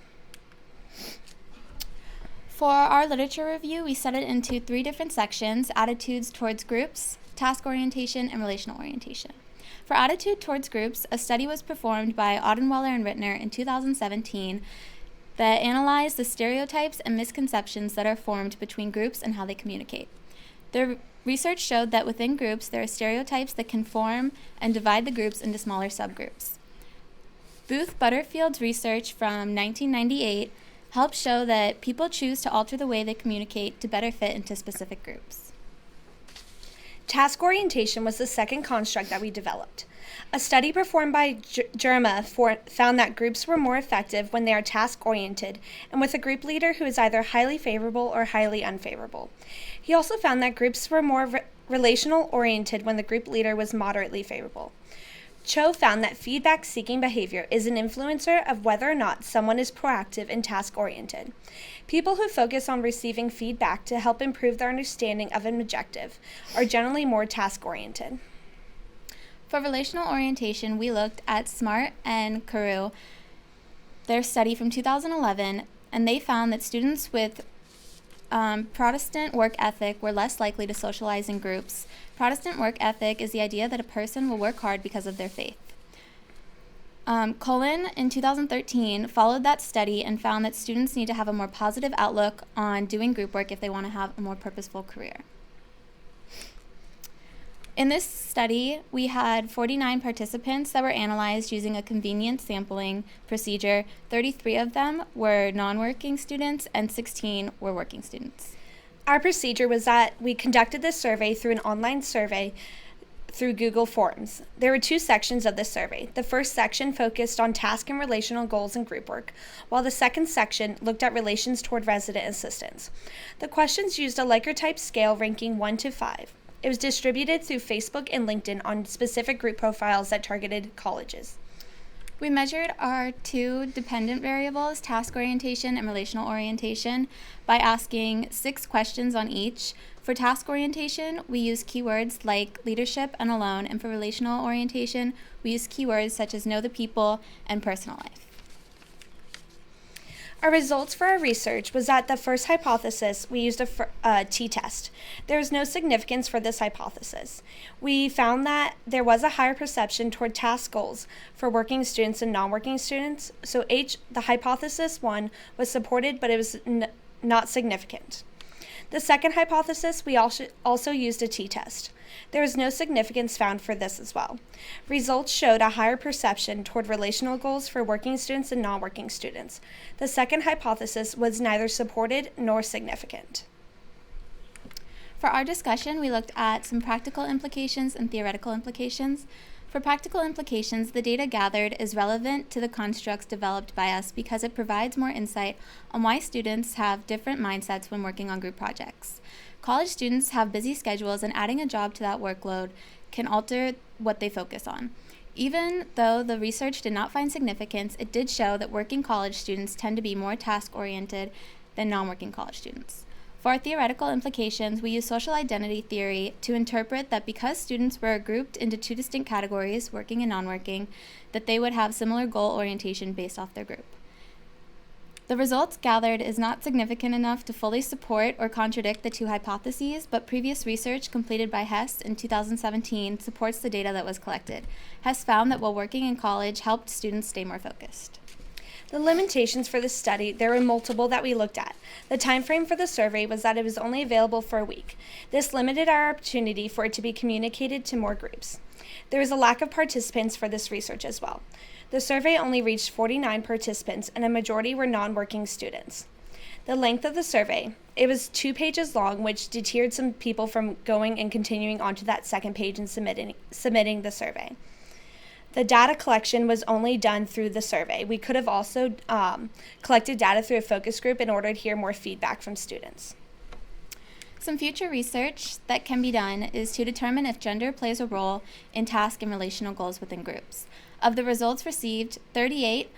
For our literature review, we set it into 3 different sections: attitudes towards groups, task orientation, and relational orientation. For attitude towards groups, a study was performed by Audenweller and Rittner in 2017 that analyzed the stereotypes and misconceptions that are formed between groups and how they communicate. Their research showed that within groups, there are stereotypes that can form and divide the groups into smaller subgroups. Booth Butterfield's research from 1998 helped show that people choose to alter the way they communicate to better fit into specific groups. Task orientation was the second construct that we developed. A study performed by Germa found that groups were more effective when they are task-oriented and with a group leader who is either highly favorable or highly unfavorable. He also found that groups were more relational-oriented when the group leader was moderately favorable. Cho found that feedback-seeking behavior is an influencer of whether or not someone is proactive and task-oriented. People who focus on receiving feedback to help improve their understanding of an objective are generally more task-oriented. For relational orientation, we looked at Smart and Carew, their study from 2011, and they found that students with Protestant work ethic were less likely to socialize in groups. Protestant work ethic is the idea that a person will work hard because of their faith. Cullen, in 2013, followed that study and found that students need to have a more positive outlook on doing group work if they want to have a more purposeful career. In this study, we had 49 participants that were analyzed using a convenient sampling procedure. 33 of them were non-working students and 16 were working students. Our procedure was that we conducted this survey through an online survey through Google Forms. There were 2 sections of this survey. The first section focused on task and relational goals and group work, while the second section looked at relations toward resident assistants. The questions used a Likert type scale ranking 1 to 5. It was distributed through Facebook and LinkedIn on specific group profiles that targeted colleges. We measured our 2 dependent variables, task orientation and relational orientation, by asking 6 questions on each. For task orientation, we used keywords like leadership and alone, and for relational orientation, we used keywords such as know the people and personal life. Our results for our research was that the first hypothesis, we used a t-test. There was no significance for this hypothesis. We found that there was a higher perception toward task goals for working students and non-working students, so the hypothesis 1 was supported, but it was not significant. The second hypothesis, we also used a t-test. There was no significance found for this as well. Results showed a higher perception toward relational goals for working students and non-working students. The second hypothesis was neither supported nor significant. For our discussion, we looked at some practical implications and theoretical implications. For practical implications, the data gathered is relevant to the constructs developed by us because it provides more insight on why students have different mindsets when working on group projects. College students have busy schedules, and adding a job to that workload can alter what they focus on. Even though the research did not find significance, it did show that working college students tend to be more task-oriented than non-working college students. For our theoretical implications, we use social identity theory to interpret that because students were grouped into two distinct categories, working and non-working, that they would have similar goal orientation based off their group. The results gathered is not significant enough to fully support or contradict the two hypotheses, but previous research completed by Hess in 2017 supports the data that was collected. Hess found that while working in college helped students stay more focused. The limitations for this study, there were multiple that we looked at. The time frame for the survey was that it was only available for a week. This limited our opportunity for it to be communicated to more groups. There was a lack of participants for this research as well. The survey only reached 49 participants, and a majority were non-working students. The length of the survey, it was 2 pages long, which deterred some people from going and continuing onto that second page and submitting the survey. The data collection was only done through the survey. We could have also collected data through a focus group in order to hear more feedback from students. Some future research that can be done is to determine if gender plays a role in task and relational goals within groups. Of the results received, 38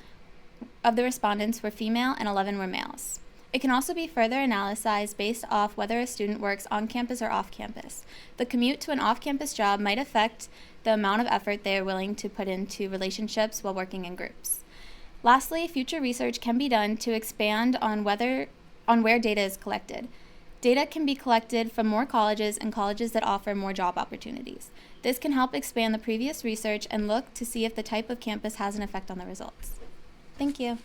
of the respondents were female and 11 were males. It can also be further analyzed based off whether a student works on campus or off campus. The commute to an off-campus job might affect the amount of effort they are willing to put into relationships while working in groups. Lastly, future research can be done to expand on where data is collected. Data can be collected from more colleges and colleges that offer more job opportunities. This can help expand the previous research and look to see if the type of campus has an effect on the results. Thank you.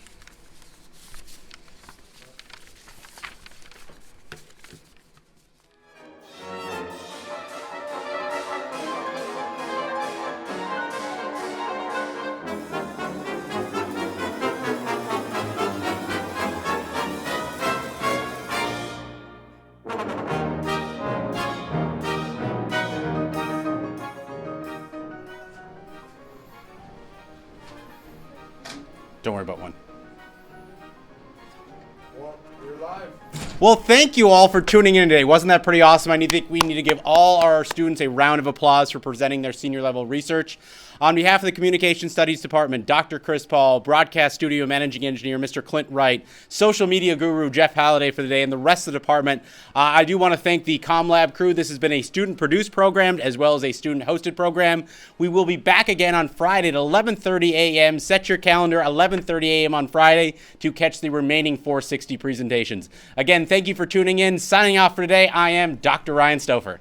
Don't worry about one. Well, thank you all for tuning in today. Wasn't that pretty awesome? I think we need to give all our students a round of applause for presenting their senior level research. On behalf of the Communication Studies Department, Dr. Kris Paal, Broadcast Studio Managing Engineer, Mr. Clint Wright, Social Media Guru, Jeff Halliday for the day, and the rest of the department, I do want to thank the COMM Lab crew. This has been a student-produced program as well as a student-hosted program. We will be back again on Friday at 11:30 a.m. Set your calendar, 11:30 a.m. on Friday to catch the remaining 460 presentations. Again, thank you for tuning in. Signing off for today, I am Dr. Ryan Stouffer.